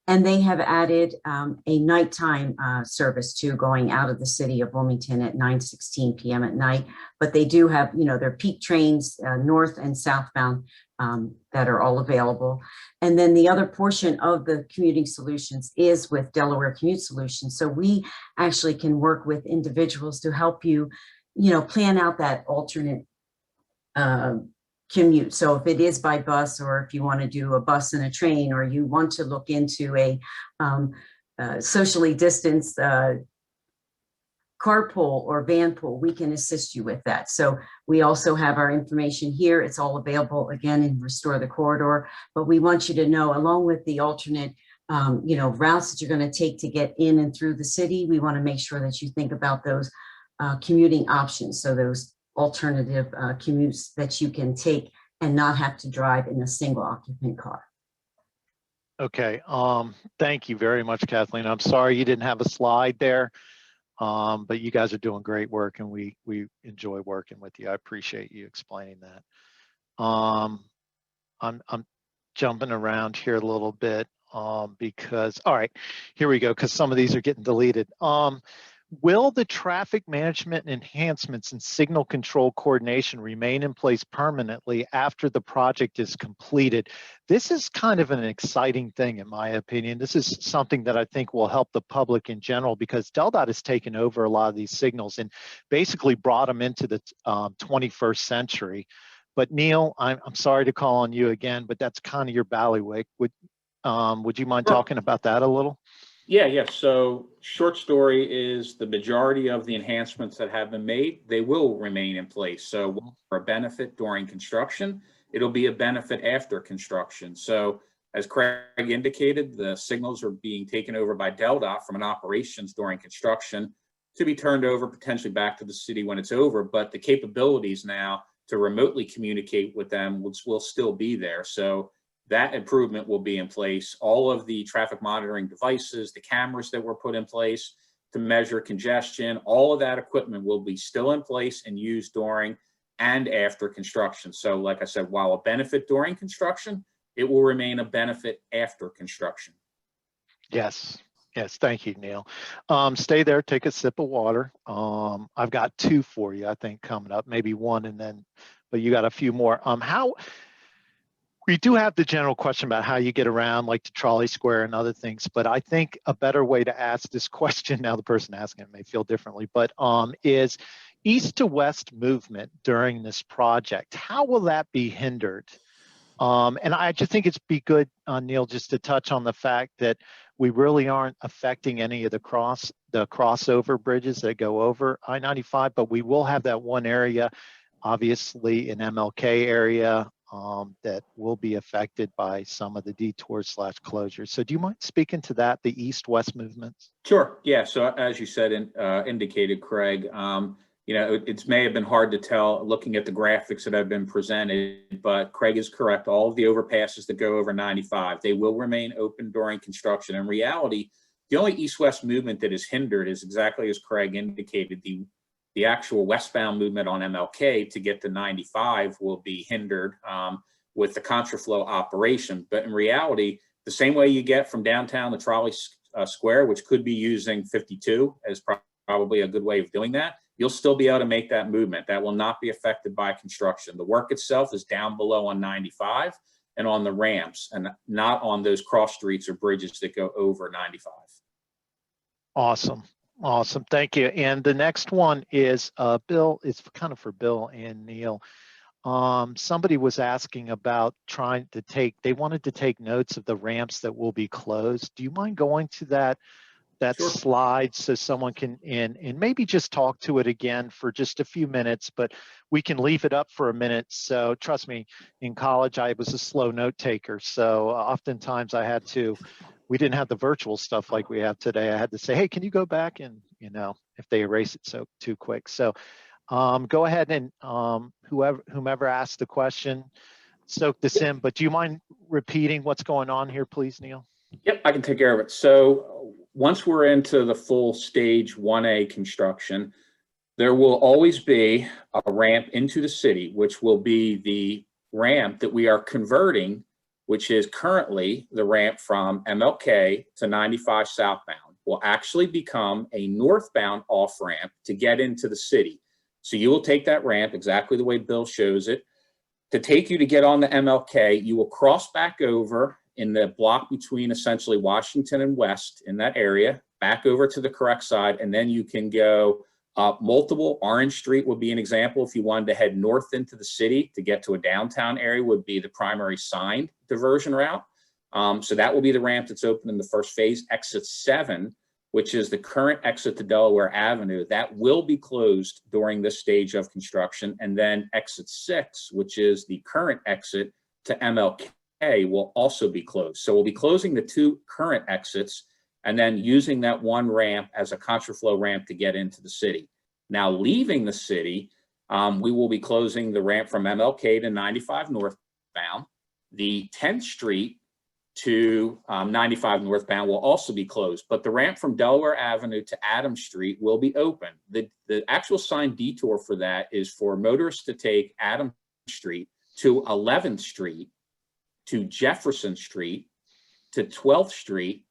And they have added a nighttime service too, going out of the city of Wilmington at 9:16 p.m. at night. But they do have, their peak trains, north and southbound, that are all available. And then the other portion of the Commuting Solutions is with Delaware Commute Solutions. So we actually can work with individuals to help you, plan out that alternate commute. So if it is by bus, or if you want to do a bus and a train, or you want to look into a socially distanced carpool or van pool, we can assist you with that. So we also have our information here. It's all available again in Restore the Corridor, but we want you to know, along with the alternate routes that you're going to take to get in and through the city, we want to make sure that you think about those commuting options. So those alternative commutes that you can take and not have to drive in a single occupant car. Okay, thank you very much, Kathleen. I'm sorry you didn't have a slide there, but you guys are doing great work, and we enjoy working with you. I appreciate you explaining that. I'm jumping around here a little bit because, all right, here we go, because some of these are getting deleted. Will the traffic management enhancements and signal control coordination remain in place permanently after the project is completed? This is kind of an exciting thing, in my opinion. This is something that I think will help the public in general, because DelDOT has taken over a lot of these signals and basically brought them into the 21st century. But Neil, I'm sorry to call on you again, but that's kind of your bailiwick. Would you mind talking about that a little? Yeah. So short story is the majority of the enhancements that have been made, they will remain in place. So for a benefit during construction, it'll be a benefit after construction. So as Craig indicated, the signals are being taken over by DelDOT from an operations during construction to be turned over potentially back to the city when it's over. But the capabilities now to remotely communicate with them will still be there. So that improvement will be in place. All of the traffic monitoring devices, the cameras that were put in place to measure congestion, all of that equipment will be still in place and used during and after construction. So like I said, while a benefit during construction, it will remain a benefit after construction. Yes, thank you, Neil. Stay there, take a sip of water. I've got two for you, I think, coming up, maybe one, and then, but you got a few more. We do have the general question about how you get around, like the trolley square and other things, but I think a better way to ask this question, now the person asking it may feel differently, but is east to west movement during this project, how will that be hindered? And I just think it's be good, Neil, just to touch on the fact that we really aren't affecting any of the crossover bridges that go over I-95, but we will have that one area, obviously in MLK area, that will be affected by some of the detours / closures. So do you mind speaking to that, the east-west movements? Sure. Yeah. So as you said, indicated, Craig, it may have been hard to tell looking at the graphics that have been presented, but Craig is correct. All of the overpasses that go over 95, they will remain open during construction. In reality, the only east-west movement that is hindered is exactly as Craig indicated, the actual westbound movement on MLK to get to 95 will be hindered with the contraflow operation. But in reality, the same way you get from downtown to Trolley Square, which could be using 52 as probably a good way of doing that. You'll still be able to make that movement. That will not be affected by construction. The work itself is down below on 95 and on the ramps, and not on those cross streets or bridges that go over 95. Awesome. Awesome. Thank you. And the next one is Bill. It's kind of for Bill and Neil. Somebody was asking about they wanted to take notes of the ramps that will be closed. Do you mind going to that Sure. slide so someone can and maybe just talk to it again for just a few minutes, but we can leave it up for a minute. So trust me, in college, I was a slow note taker. So oftentimes we didn't have the virtual stuff like we have today. I had to say, hey, can you go back? And, if they erase it too quick. So go ahead and whomever asked the question, soak this in, but do you mind repeating what's going on here, please, Neil? Yep, I can take care of it. So once we're into the full stage 1A construction, there will always be a ramp into the city, which will be the ramp that we are converting, which is currently the ramp from MLK to 95 southbound, will actually become a northbound off-ramp to get into the city. So you will take that ramp exactly the way Bill shows it. To take you to get on the MLK, you will cross back over in the block between essentially Washington and West in that area, back over to the correct side, and then you can go up multiple. Orange Street would be an example. If you wanted to head north into the city to get to a downtown area, would be the primary signed diversion route. So that will be the ramp that's open in the first phase. Exit 7, which is the current exit to Delaware Avenue, that will be closed during this stage of construction. And then exit 6, which is the current exit to MLK, will also be closed. So we'll be closing the 2 current exits and then using that one ramp as a contraflow ramp to get into the city. Now leaving the city, we will be closing the ramp from MLK to 95 northbound. The 10th Street to 95 northbound will also be closed, but the ramp from Delaware Avenue to Adams Street will be open. The actual signed detour for that is for motorists to take Adams Street to 11th Street, to Jefferson Street, to 12th Street,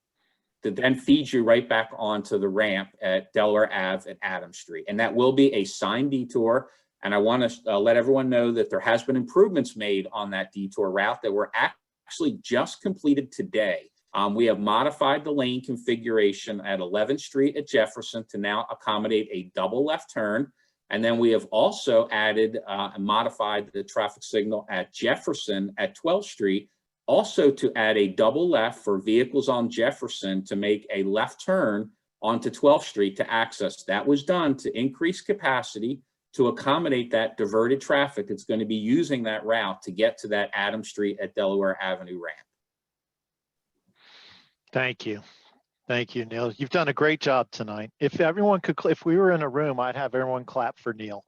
to then feed you right back onto the ramp at Delaware Ave at Adams Street. And that will be a signed detour. And I want to let everyone know that there has been improvements made on that detour route that were actually just completed today. We have modified the lane configuration at 11th Street at Jefferson to now accommodate a double left turn. And then we have also added and modified the traffic signal at Jefferson at 12th Street, also to add a double left for vehicles on Jefferson to make a left turn onto 12th Street to access. That was done to increase capacity to accommodate that diverted traffic that's going to be using that route to get to that Adams Street at Delaware Avenue ramp. Thank you. Thank you, Neil. You've done a great job tonight. If everyone could, if we were in a room, I'd have everyone clap for Neil.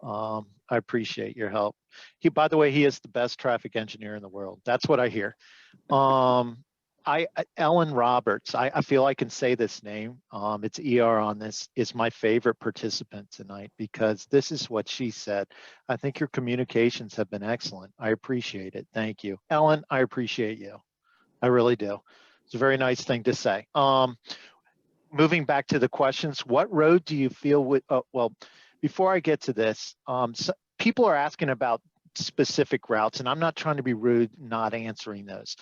I appreciate your help. By the way, he is the best traffic engineer in the world. That's what I hear. Ellen Roberts, I feel I can say this name. It's ER on this, is my favorite participant tonight because this is what she said. I think your communications have been excellent. I appreciate it. Thank you. Ellen, I appreciate you. I really do. It's a very nice thing to say. Moving back to the questions, what road do you feel would, well, before I get to this, so people are asking about specific routes, and I'm not trying to be rude, not answering those.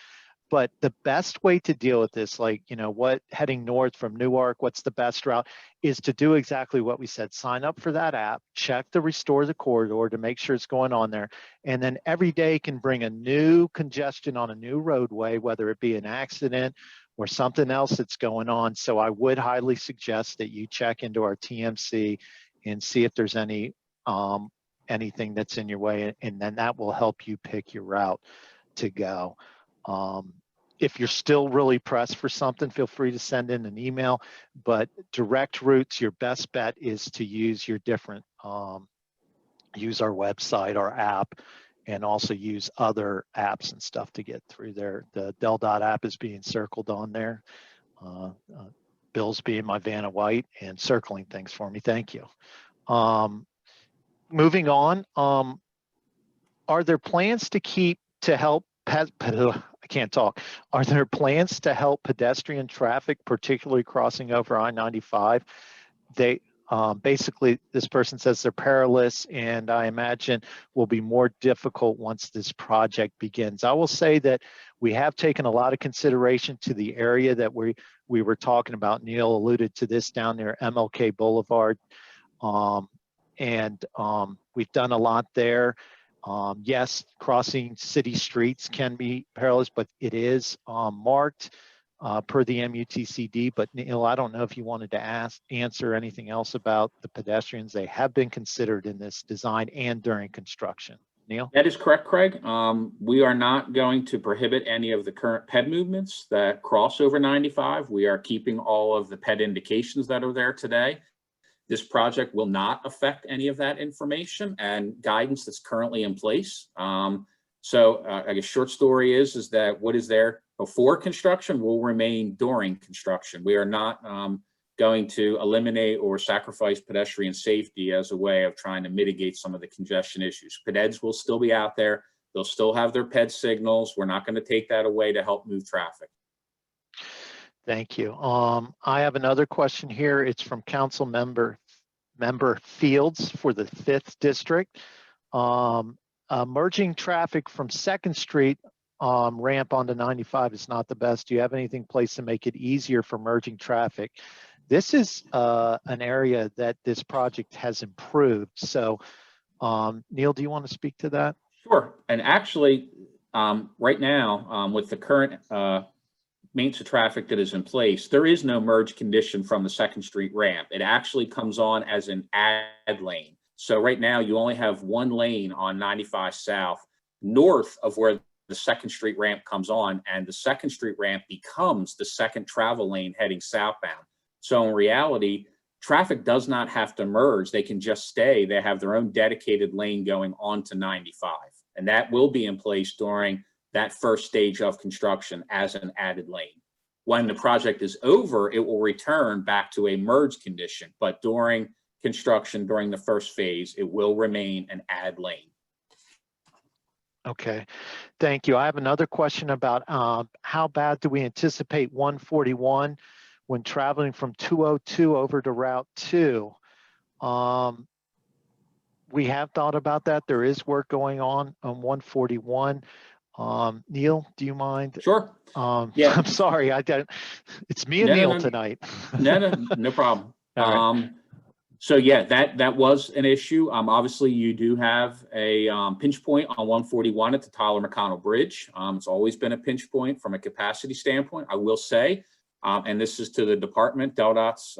But the best way to deal with this, like, what heading north from Newark, what's the best route, is to do exactly what we said. Sign up for that app, check the Restore the Corridor to make sure it's going on there. And then every day can bring a new congestion on a new roadway, whether it be an accident or something else that's going on. So I would highly suggest that you check into our TMC and see if there's anything that's in your way, and then that will help you pick your route to go. If you're still really pressed for something, feel free to send in an email, but direct routes, your best bet is to use your different, use our website, our app, and also use other apps and stuff to get through there. The DelDOT app is being circled on there. Bill's being my Vanna White and circling things for me. Thank you. Moving on, are there plans to help I can't talk. Are there plans to help pedestrian traffic, particularly crossing over I-95? They basically, this person says they're perilous, and I imagine will be more difficult once this project begins. I will say that we have taken a lot of consideration to the area that we were talking about. Neil alluded to this down near MLK Boulevard. We've done a lot there. Yes, crossing city streets can be perilous, but it is marked per the MUTCD. But Neil, I don't know if you wanted to answer anything else about the pedestrians. They have been considered in this design and during construction. Neil? That is correct, Craig. We are not going to prohibit any of the current PED movements that cross over 95. We are keeping all of the PED indications that are there today. This project will not affect any of that information and guidance that's currently in place. I guess short story is that what is there before construction will remain during construction. We are not going to eliminate or sacrifice pedestrian safety as a way of trying to mitigate some of the congestion issues. PEDs will still be out there. They'll still have their PED signals. We're not going to take that away to help move traffic. Thank you. I have another question here. It's from Council Member Fields for the 5th District. Merging traffic from 2nd Street ramp onto 95 is not the best. Do you have anything in place to make it easier for merging traffic? This is an area that this project has improved. So, Neil, do you want to speak to that? Sure. And actually, right now, with the current maintenance of traffic that is in place, there is no merge condition from the 2nd Street ramp. It actually comes on as an add lane. So right now you only have one lane on 95 South north of where the 2nd Street ramp comes on, and the 2nd Street ramp becomes the second travel lane heading southbound. So in reality, traffic does not have to merge. They can just stay. They have their own dedicated lane going onto 95. And that will be in place during that first stage of construction as an added lane. When the project is over, it will return back to a merge condition, but during construction, during the first phase, it will remain an add lane. Okay, thank you. I have another question about how bad do we anticipate 141 when traveling from 202 over to Route 2? We have thought about that. There is work going on 141. Neil, do you mind? Sure. Yeah. I'm sorry. It's me and Neil tonight. No problem. Right. So yeah, that was an issue. Obviously, you do have a pinch point on 141 at the Tyler McConnell Bridge. It's always been a pinch point from a capacity standpoint, I will say. And this is to the department, DelDOT's,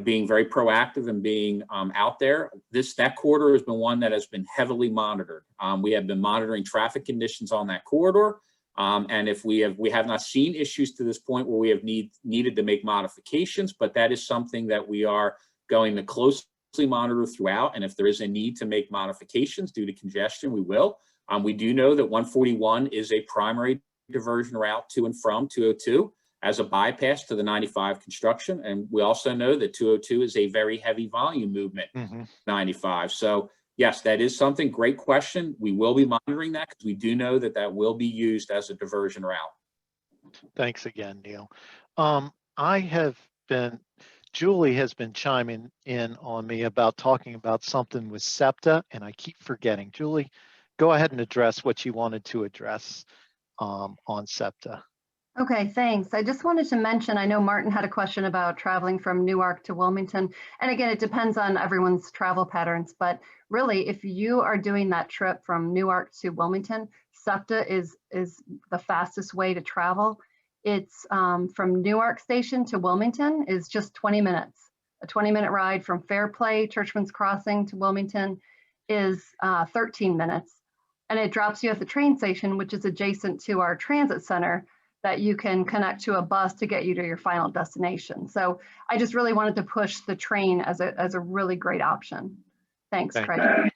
being very proactive and being out there. That corridor has been one that has been heavily monitored. We have been monitoring traffic conditions on that corridor. And if we have not seen issues to this point where we have needed to make modifications, but that is something that we are going to closely monitor throughout. And if there is a need to make modifications due to congestion, we will. We do know that 141 is a primary diversion route to and from 202 as a bypass to the 95 construction. And we also know that 202 is a very heavy volume movement, 95. So yes, that is something, great question. We will be monitoring that because we do know that that will be used as a diversion route. Thanks again, Neil. Julie has been chiming in on me about talking about something with Septa, and I keep forgetting. Julie, go ahead and address what you wanted to address on Septa. Okay, thanks. I just wanted to mention, I know Martin had a question about traveling from Newark to Wilmington. And again, it depends on everyone's travel patterns, but really, if you are doing that trip from Newark to Wilmington, Septa is the fastest way to travel. It's from Newark Station to Wilmington is just 20 minutes. A 20-minute ride from Fairplay, Churchman's Crossing to Wilmington is 13 minutes. And it drops you at the train station, which is adjacent to our transit center, that you can connect to a bus to get you to your final destination. So I just really wanted to push the train as a really great option. Thanks, Craig.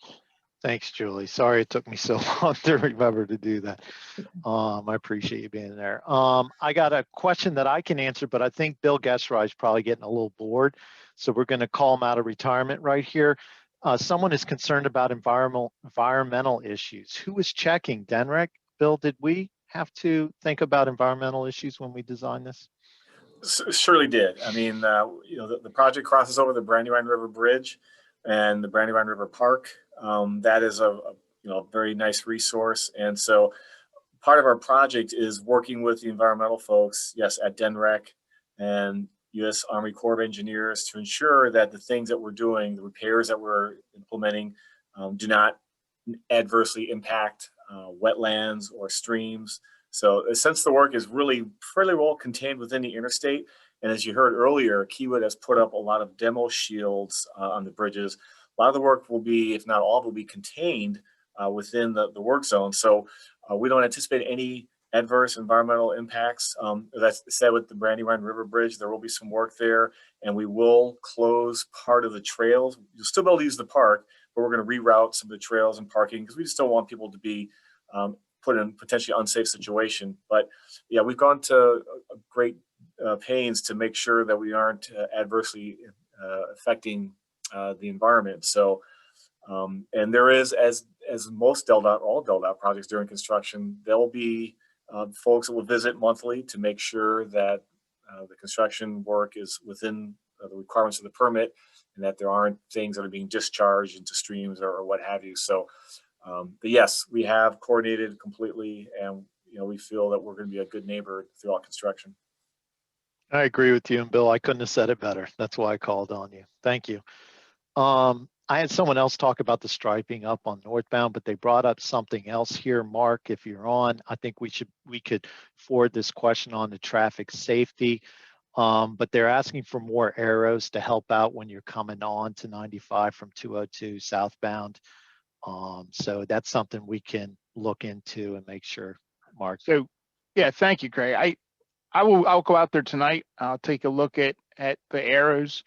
Thanks, Julie. Sorry it took me so long to remember to do that. I appreciate you being there. I got a question that I can answer, but I think Bill Gesserai is probably getting a little bored. So we're going to call him out of retirement right here. Someone is concerned about environmental issues. Who is checking? Denrick? Bill, did we have to think about environmental issues when we design this? Surely did. I mean, the project crosses over the Brandywine River Bridge and the Brandywine River Park. That is a very nice resource. And so part of our project is working with the environmental folks, yes, at DENREC and U.S. Army Corps of Engineers to ensure that the things that we're doing, the repairs that we're implementing, do not adversely impact wetlands or streams. So since the work is really fairly well contained within the interstate, and as you heard earlier, Kiewit has put up a lot of demo shields on the bridges. A lot of the work will be, if not all, will be contained within the work zone. So we don't anticipate any adverse environmental impacts. As I said with the Brandywine River Bridge, there will be some work there, and we will close part of the trails. You'll still be able to use the park, but we're going to reroute some of the trails and parking because we just don't want people to be put in potentially unsafe situation. But yeah, we've gone to great pains to make sure that we aren't adversely affecting the environment. So, and there is, as most DelDOT, all DelDOT projects during construction, there will be folks that will visit monthly to make sure that the construction work is within the requirements of the permit and that there aren't things that are being discharged into streams or what have you. So, but yes, we have coordinated completely, and we feel that we're going to be a good neighbor throughout construction. I agree with you, and Bill, I couldn't have said it better. That's why I called on you. Thank you. I had someone else talk about the striping up on northbound, but they brought up something else here. Mark, if you're on, I think we could forward this question on to traffic safety. But they're asking for more arrows to help out when you're coming on to 95 from 202 southbound. So that's something we can look into and make sure, Mark. So, yeah, thank you, Craig. I'll go out there tonight. I'll take a look at the arrows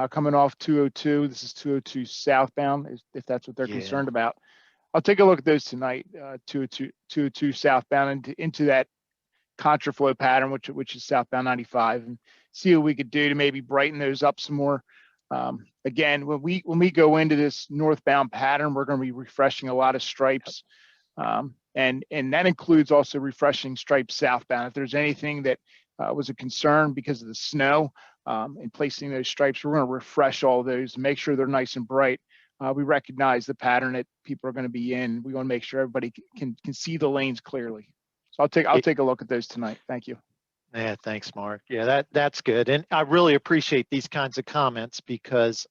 coming off 202. This is 202 southbound, if that's what they're concerned about. I'll take a look at those tonight. 202 southbound into that contraflow pattern, which is southbound 95, and see what we could do to maybe brighten those up some more. Again, when we go into this northbound pattern, we're going to be refreshing a lot of stripes, and that includes also refreshing stripes southbound. If there's anything that was a concern because of the snow and placing those stripes, we're going to refresh all those and make sure they're nice and bright. We recognize the pattern that people are going to be in. We want to make sure everybody can see the lanes clearly. So I'll take a look at those tonight. Thank you. Yeah, thanks, Mark. Yeah, that's good. And I really appreciate these kinds of comments because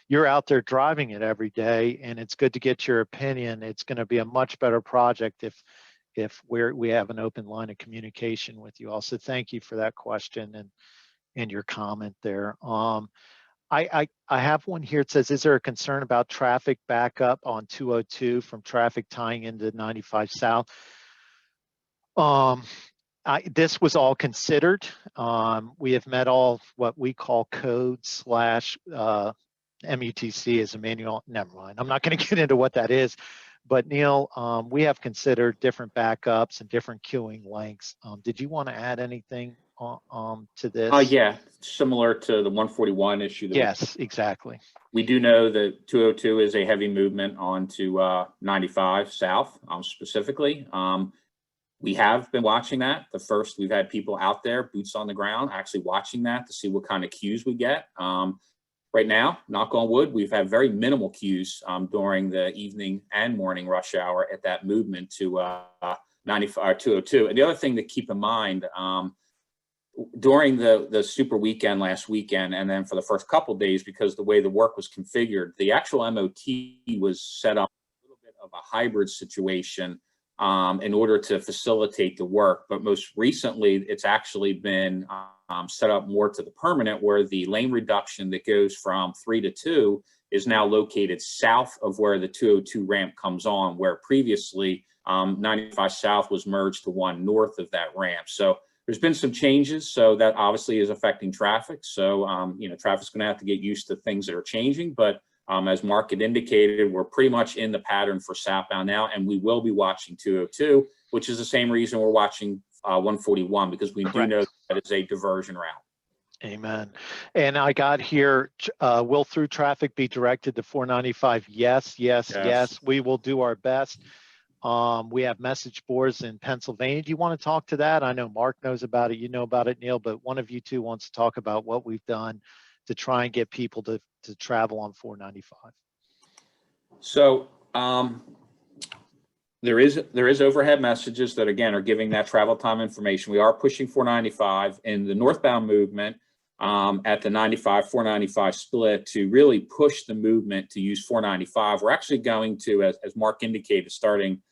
you're out there driving it every day, and it's good to get your opinion. It's going to be a much better project if we have an open line of communication with you all. So thank you for that question and your comment there. I have one here. It says, is there a concern about traffic backup on 202 from traffic tying into 95 South? This was all considered. We have met all what we call code / MUTC as a manual. Never mind. I'm not going to get into what that is. But Neil, we have considered different backups and different queuing lengths. Did you want to add anything to this? Yeah, similar to the 141 issue. Yes, exactly. We do know that 202 is a heavy movement onto 95 South specifically. We have been watching that. We've had people out there, boots on the ground, actually watching that to see what kind of queues we get. Right now, knock on wood, we've had very minimal queues during the evening and morning rush hour at that movement to 95 or 202. And the other thing to keep in mind, during the super weekend last weekend, and then for the first couple of days, because the way the work was configured, the actual MOT was set up a little bit of a hybrid situation in order to facilitate the work. But most recently, it's actually been set up more to the permanent, where the lane reduction that goes from 3 to 2 is now located south of where the 202 ramp comes on, where previously 95 South was merged to one north of that ramp. So there's been some changes, so that obviously is affecting traffic. So, traffic's going to have to get used to things that are changing. But as Mark had indicated, we're pretty much in the pattern for southbound now, and we will be watching 202, which is the same reason we're watching 141, because we do know that it's a diversion route. Amen. And I got here, will through traffic be directed to 495? Yes. We will do our best. We have message boards in Pennsylvania. Do you want to talk to that? I know Mark knows about it. You know about it, Neil, but one of you two wants to talk about what we've done to try and get people to travel on 495. So there is overhead messages that, again, are giving that travel time information. We are pushing 495 in the northbound movement at the 95-495 split to really push the movement to use 495. We're actually going to, as Mark indicated, starting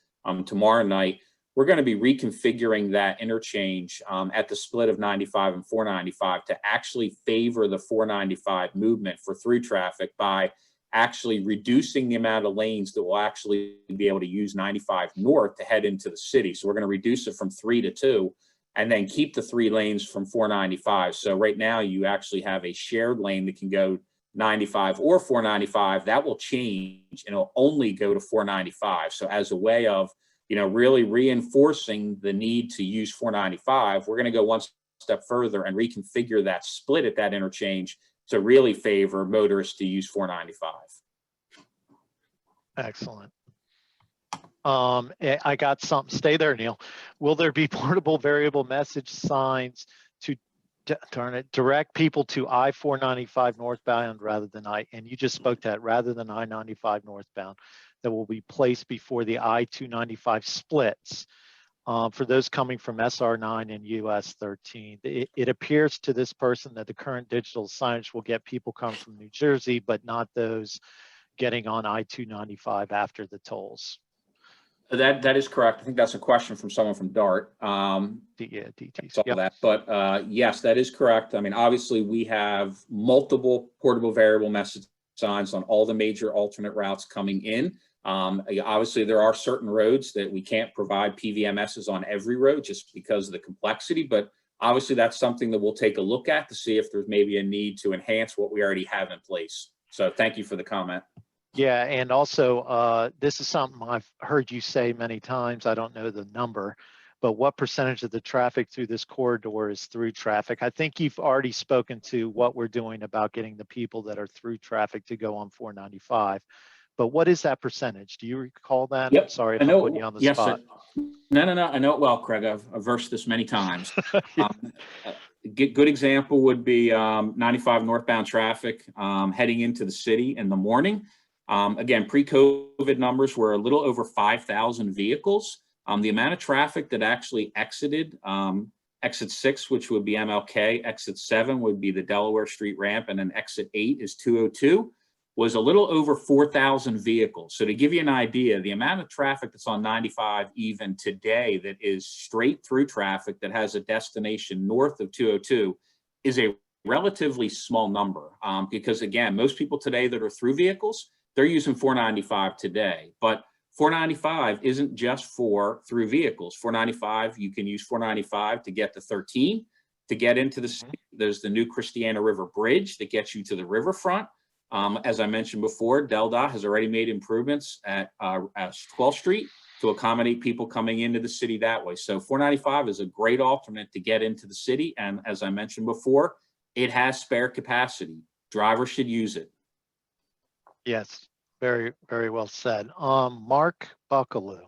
tomorrow night, we're going to be reconfiguring that interchange at the split of 95 and 495 to actually favor the 495 movement for through traffic by actually reducing the amount of lanes that will actually be able to use 95 north to head into the city. So we're going to reduce it from 3 to 2 and then keep the 3 lanes from 495. So right now you actually have a shared lane that can go 95 or 495. That will change and it'll only go to 495. So as a way of, really reinforcing the need to use 495, we're going to go one step further and reconfigure that split at that interchange to really favor motorists to use 495. Excellent. I got something. Stay there, Neil. Will there be portable variable message signs to direct people to I-495 northbound rather than and you just spoke to that, rather than I-95 northbound, that will be placed before the I-295 splits for those coming from SR9 and US 13. It appears to this person that the current digital signage will get people coming from New Jersey, but not those getting on I-295 after the tolls. That is correct. I think that's a question from someone from DART. Yeah, DTs. Yep. That. But yes, that is correct. I mean, obviously we have multiple portable variable message signs on all the major alternate routes coming in. Obviously there are certain roads that we can't provide PVMSs on every road just because of the complexity, but obviously that's something that we'll take a look at to see if there's maybe a need to enhance what we already have in place. So thank you for the comment. Yeah, and also this is something I've heard you say many times. I don't know the number, but what percentage of the traffic through this corridor is through traffic? I think you've already spoken to what we're doing about getting the people that are through traffic to go on 495. But what is that percentage? Do you recall that? Yep. I'm sorry if I'm putting you on the spot. No. I know it well, Craig. I've versed this many times. Good example would be 95 northbound traffic heading into the city in the morning. Again, pre-COVID numbers were a little over 5,000 vehicles. The amount of traffic that actually exited, exit 6, which would be MLK, exit 7 would be the Delaware Street ramp, and then exit 8 is 202, was a little over 4,000 vehicles. So to give you an idea, the amount of traffic that's on 95 even today that is straight through traffic that has a destination north of 202 is a relatively small number because, again, most people today that are through vehicles, they're using 495 today. But 495 isn't just for through vehicles. 495, you can use 495 to get to 13, to get into the city. There's the new Christiana River Bridge that gets you to the riverfront. As I mentioned before, DelDOT has already made improvements at 12th Street to accommodate people coming into the city that way. So 495 is a great alternate to get into the city. And as I mentioned before, it has spare capacity. Drivers should use it. Yes, very, very well said. Mark Buckaloo,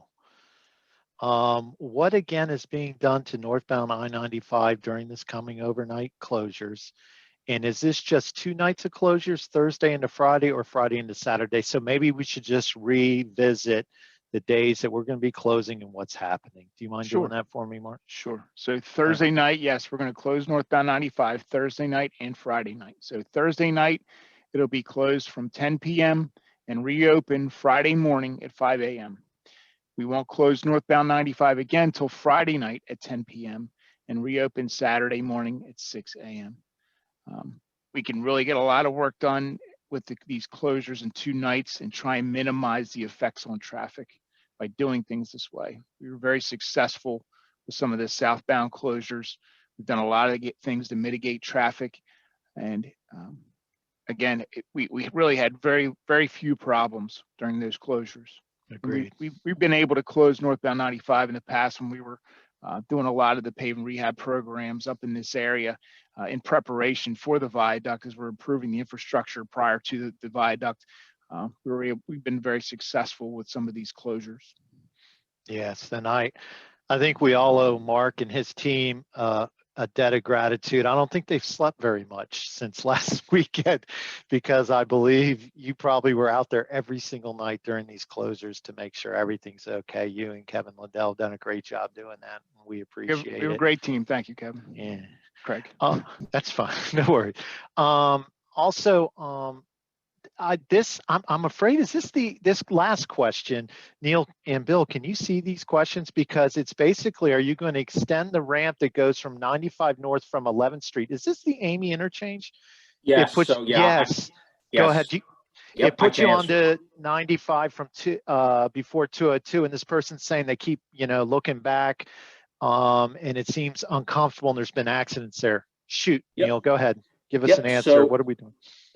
what again is being done to northbound I-95 during this coming overnight closures? And is this just 2 nights of closures, Thursday into Friday or Friday into Saturday? So maybe we should just revisit the days that we're going to be closing and what's happening. Do you mind doing that for me, Mark? Sure. So Thursday night, yes, we're going to close northbound 95 Thursday night and Friday night. So Thursday night, it'll be closed from 10 p.m. and reopen Friday morning at 5 a.m. We won't close northbound 95 again till Friday night at 10 p.m. and reopen Saturday morning at 6 a.m. We can really get a lot of work done with these closures in 2 nights and try and minimize the effects on traffic by doing things this way. We were very successful with some of the southbound closures. We've done a lot of things to mitigate traffic. And again, we really had very, very few problems during those closures. Agreed. We've been able to close northbound 95 in the past when we were doing a lot of the pave and rehab programs up in this area in preparation for the viaduct as we're improving the infrastructure prior to the viaduct. We've been very successful with some of these closures. Yes, and I think we all owe Mark and his team a debt of gratitude. I don't think they've slept very much since last weekend, because I believe you probably were out there every single night during these closures to make sure everything's okay. You and Kevin Liddell done a great job doing that. We appreciate it. We have a great team. Thank you, Kevin. Yeah. Craig. Oh, that's fine. No worries. Also, I'm afraid, is this last question, Neil and Bill, can you see these questions? Because it's basically, are you going to extend the ramp that goes from 95 north from 11th Street? Is this the Amy interchange? Yes. Yes. Yes. Go ahead. Yep, it puts you on to 95 from before 202, and this person's saying they keep, looking back, and it seems uncomfortable, and there's been accidents there. Shoot, Yep. Neil, go ahead. Give us Yep, an answer. so- What are we doing?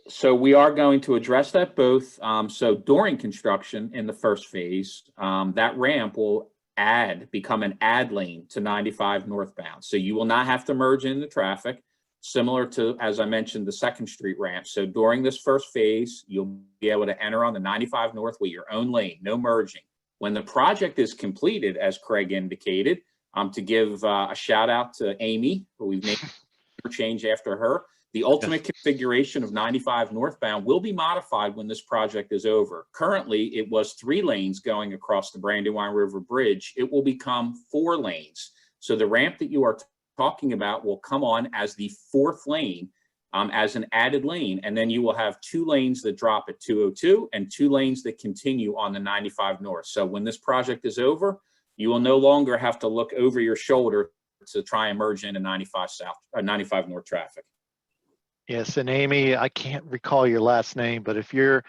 So we are going to address that both. So during construction in the first phase, that ramp will become an add lane to 95 northbound. So you will not have to merge into traffic, similar to, as I mentioned, the 2nd Street ramp. So during this first phase, you'll be able to enter on the 95 north with your own lane, no merging. When the project is completed, as Craig indicated, to give a shout out to Amy, who we've named change after her. The ultimate configuration of 95 northbound will be modified when this project is over. Currently, it was 3 lanes going across the Brandywine River Bridge. It will become 4 lanes. So the ramp that you are talking about will come on as the 4th lane, as an added lane. And then you will have 2 lanes that drop at 202 and 2 lanes that continue on the 95 north. So when this project is over, you will no longer have to look over your shoulder to try and merge into 95 north traffic. Yes, and Amy, I can't recall your last name, but if you're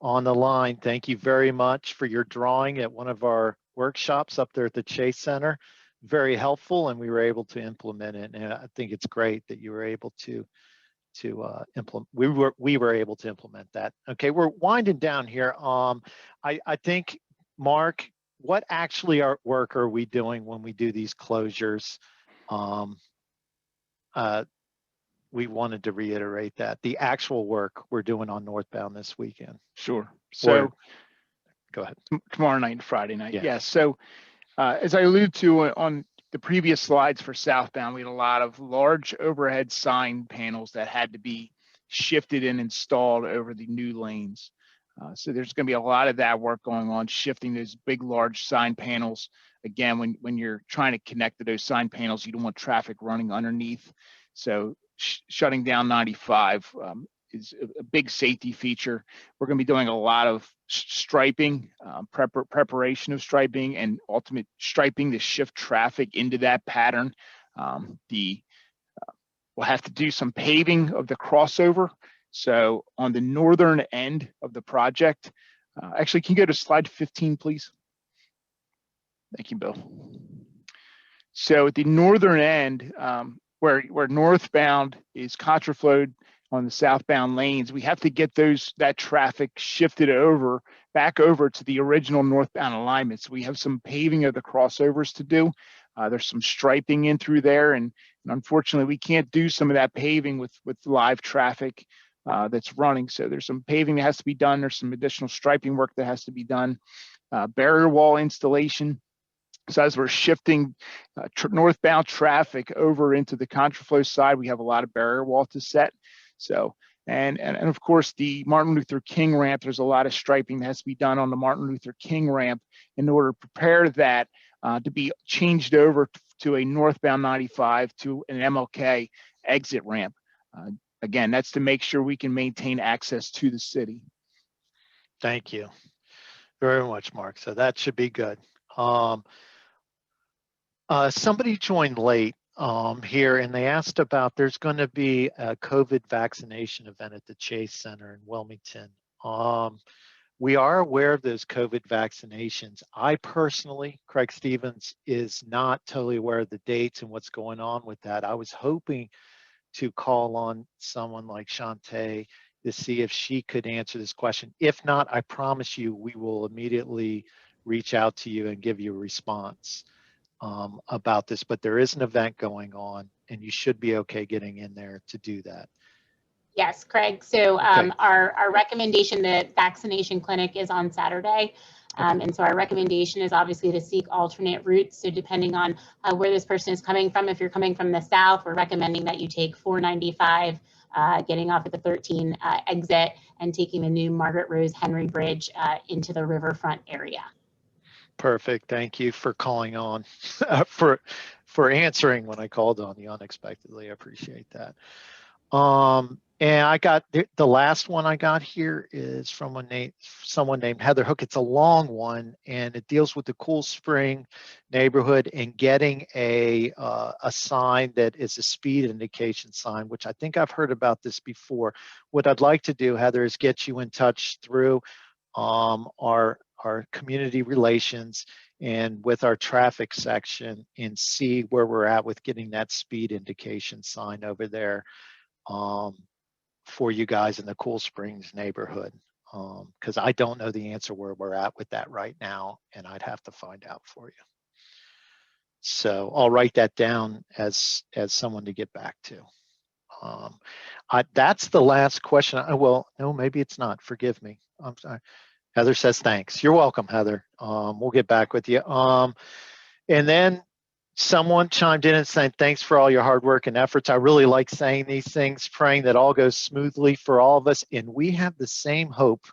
on the line, thank you very much for your drawing at one of our workshops up there at the Chase Center. Very helpful, and we were able to implement it. And I think it's great that you were able to implement. We were able to implement that. Okay, we're winding down here. I think, Mark, what actually work are we doing when we do these closures? We wanted to reiterate that the actual work we're doing on northbound this weekend. Sure. So go ahead. Tomorrow night and Friday night. Yeah. Yes. So as I alluded to on the previous slides for southbound, we had a lot of large overhead sign panels that had to be shifted and installed over the new lanes. So there's going to be a lot of that work going on, shifting those big, large sign panels. Again, when you're trying to connect to those sign panels, you don't want traffic running underneath. So shutting down 95 is a big safety feature. We're going to be doing a lot of striping, preparation of striping, and ultimate striping to shift traffic into that pattern. We'll have to do some paving of the crossover. So on the northern end of the project, actually, can you go to slide 15, please? Thank you, Bill. So at the northern end, where northbound is contraflowed on the southbound lanes, we have to get that traffic shifted back over to the original northbound alignment. So we have some paving of the crossovers to do. There's some striping in through there, and unfortunately, we can't do some of that paving with live traffic that's running. So there's some paving that has to be done. There's some additional striping work that has to be done. Barrier wall installation. So as we're shifting northbound traffic over into the contraflow side, we have a lot of barrier wall to set. So, and of course, the Martin Luther King ramp, there's a lot of striping that has to be done on the Martin Luther King ramp in order to prepare that to be changed over to a northbound 95 to an MLK exit ramp. Again, that's to make sure we can maintain access to the city. Thank you very much, Mark. So that should be good. Somebody joined late here, and they asked about there's going to be a COVID vaccination event at the Chase Center in Wilmington. We are aware of those COVID vaccinations. I personally, Craig Stevens, is not totally aware of the dates and what's going on with that. I was hoping to call on someone like Shantae to see if she could answer this question. If not, I promise you we will immediately reach out to you and give you a response about this. But there is an event going on, and you should be okay getting in there to do that. Yes, Craig. So our recommendation, the vaccination clinic is on Saturday. And so our recommendation is obviously to seek alternate routes. So depending on where this person is coming from, if you're coming from the south, we're recommending that you take 495, getting off at the 13 exit and taking the new Margaret Rose Henry Bridge into the riverfront area. Perfect. Thank you for calling on, for answering when I called on you unexpectedly. I appreciate that. And I got the last one I got here is from someone named Heather Hook. It's a long one, and it deals with the Cool Spring neighborhood and getting a sign that is a speed indication sign, which I think I've heard about this before. What I'd like to do, Heather, is get you in touch through our community relations and with our traffic section and see where we're at with getting that speed indication sign over there for you guys in the Cool Springs neighborhood. Because I don't know the answer where we're at with that right now, and I'd have to find out for you. So I'll write that down as someone to get back to. That's the last question. Well, no, maybe it's not. Forgive me. I'm sorry. Heather says thanks. You're welcome, Heather. We'll get back with you. And then someone chimed in and saying, thanks for all your hard work and efforts. I really like saying these things, praying that all goes smoothly for all of us. And we have the same hope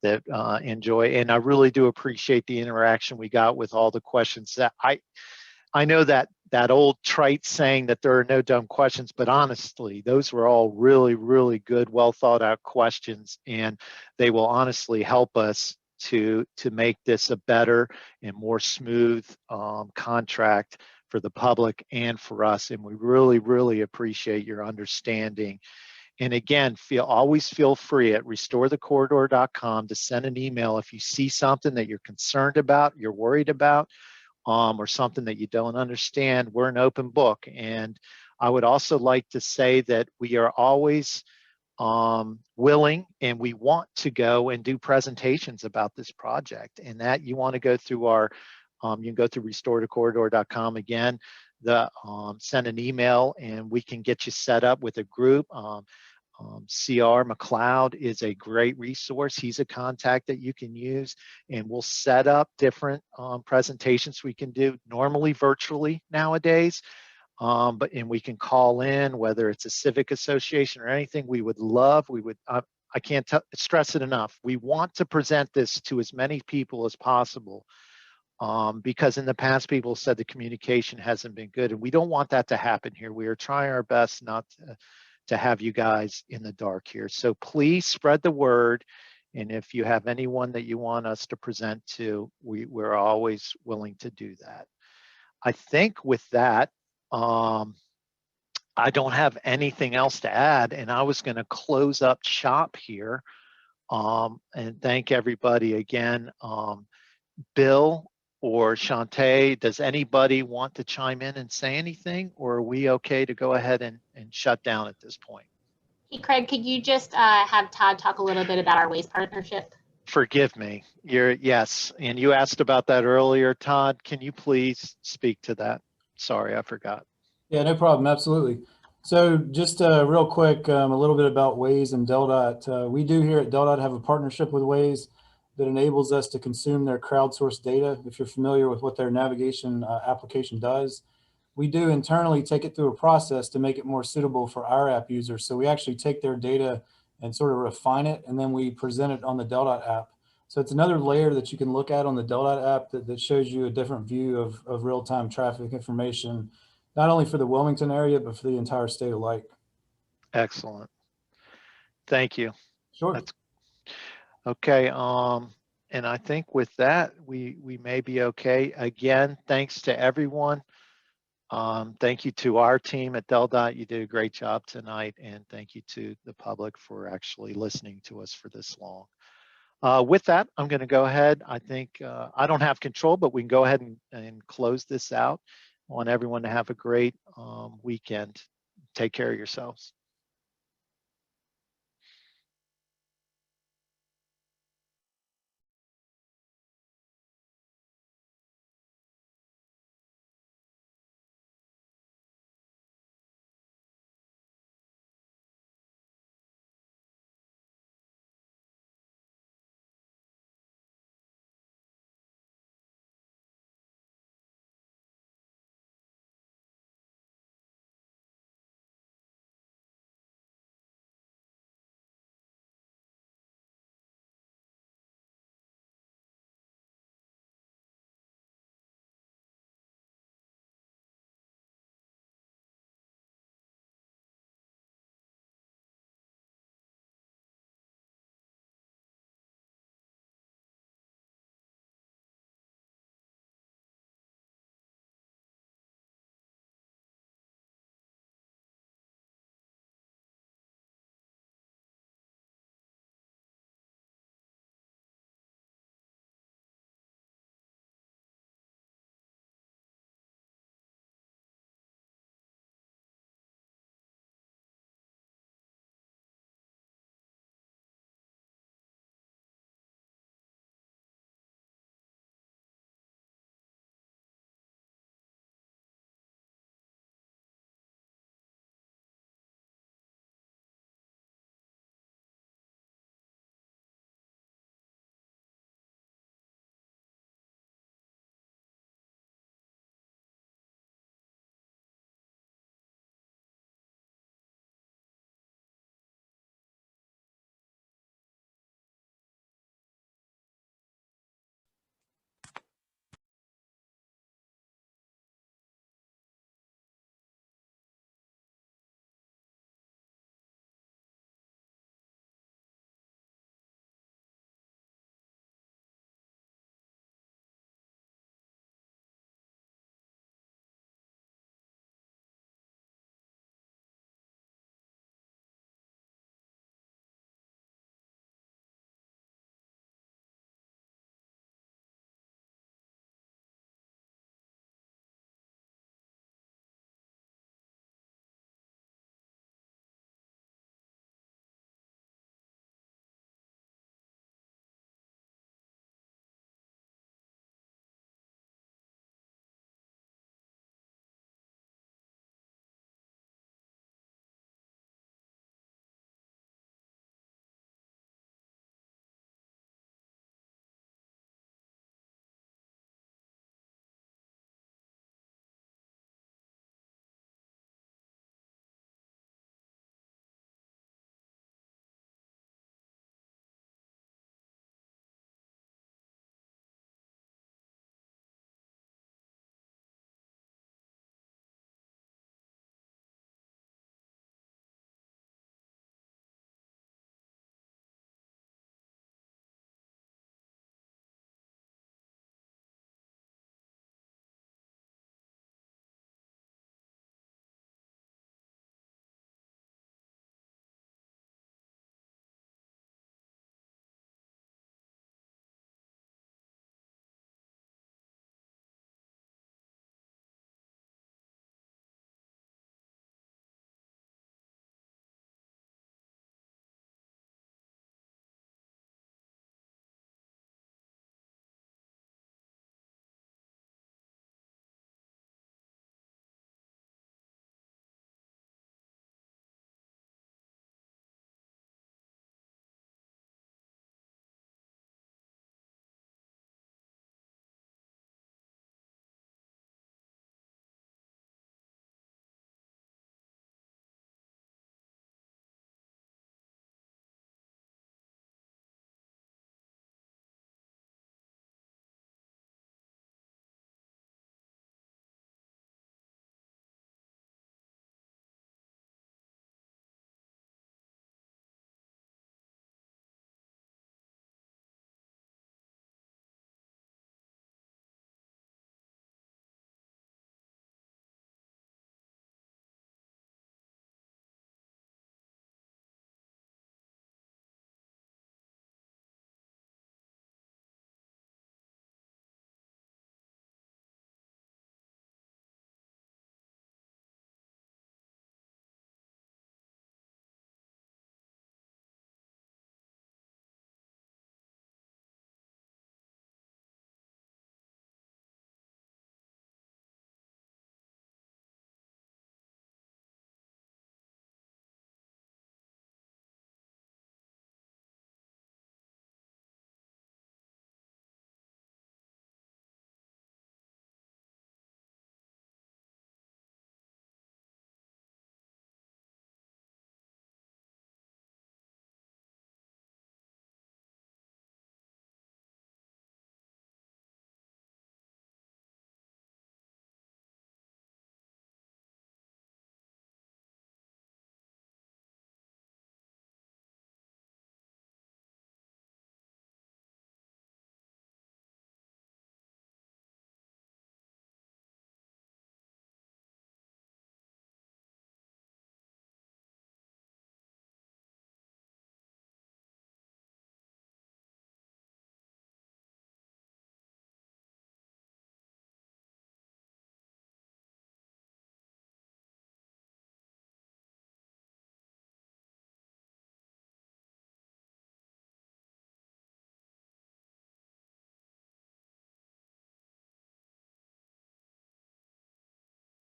that enjoy. And I really do appreciate the interaction we got with all the questions. That I know that old trite saying that there are no dumb questions, but honestly, those were all really, really good, well thought out questions, and they will honestly help us to make this a better and more smooth contract for the public and for us. And we really, really appreciate your understanding. And again, always feel free at restorethecorridor.com to send an email if you see something that you're concerned about, you're worried about, or something that you don't understand. We're an open book. And I would also like to say that we are always willing and we want to go and do presentations about this project, and that you want to go through our, you can go through restorethecorridor.com again, send an email and we can get you set up with a group. CR McLeod is a great resource. He's a contact that you can use, and we'll set up different presentations we can do, normally virtually nowadays, and we can call in, whether it's a civic association or anything. We would love, I can't stress it enough. We want to present this to as many people as possible, because in the past people said the communication hasn't been good, and we don't want that to happen here. We are trying our best not to have you guys in the dark here. So please spread the word. And if you have anyone that you want us to present to, we're always willing to do that. I think with that, I don't have anything else to add, and I was going to close up shop here and thank everybody again. Bill or Shantae, does anybody want to chime in and say anything, or are we okay to go ahead and shut down at this point? Hey, Craig, could you just have Todd talk a little bit about our waste partnership? Forgive me. Yes, and you asked about that earlier, Todd. Can you please speak to that? Sorry, I forgot. Yeah, no problem. Absolutely. So just real quick, a little bit about Waze and DelDOT. We do here at DelDOT have a partnership with Waze that enables us to consume their crowdsourced data. If you're familiar with what their navigation application does, we do internally take it through a process to make it more suitable for our app users. So we actually take their data and sort of refine it, and then we present it on the DelDOT app. So it's another layer that you can look at on the DelDOT app that shows you a different view of real-time traffic information, not only for the Wilmington area, but for the entire state alike. Excellent. Thank you. Sure. That's okay. And I think with that, we may be okay. Again, thanks to everyone. Thank you to our team at DelDOT. You did a great job tonight, and thank you to the public for actually listening to us for this long. With that, I'm going to go ahead. I think I don't have control, but we can go ahead and close this out. I want everyone to have a great weekend. Take care of yourselves.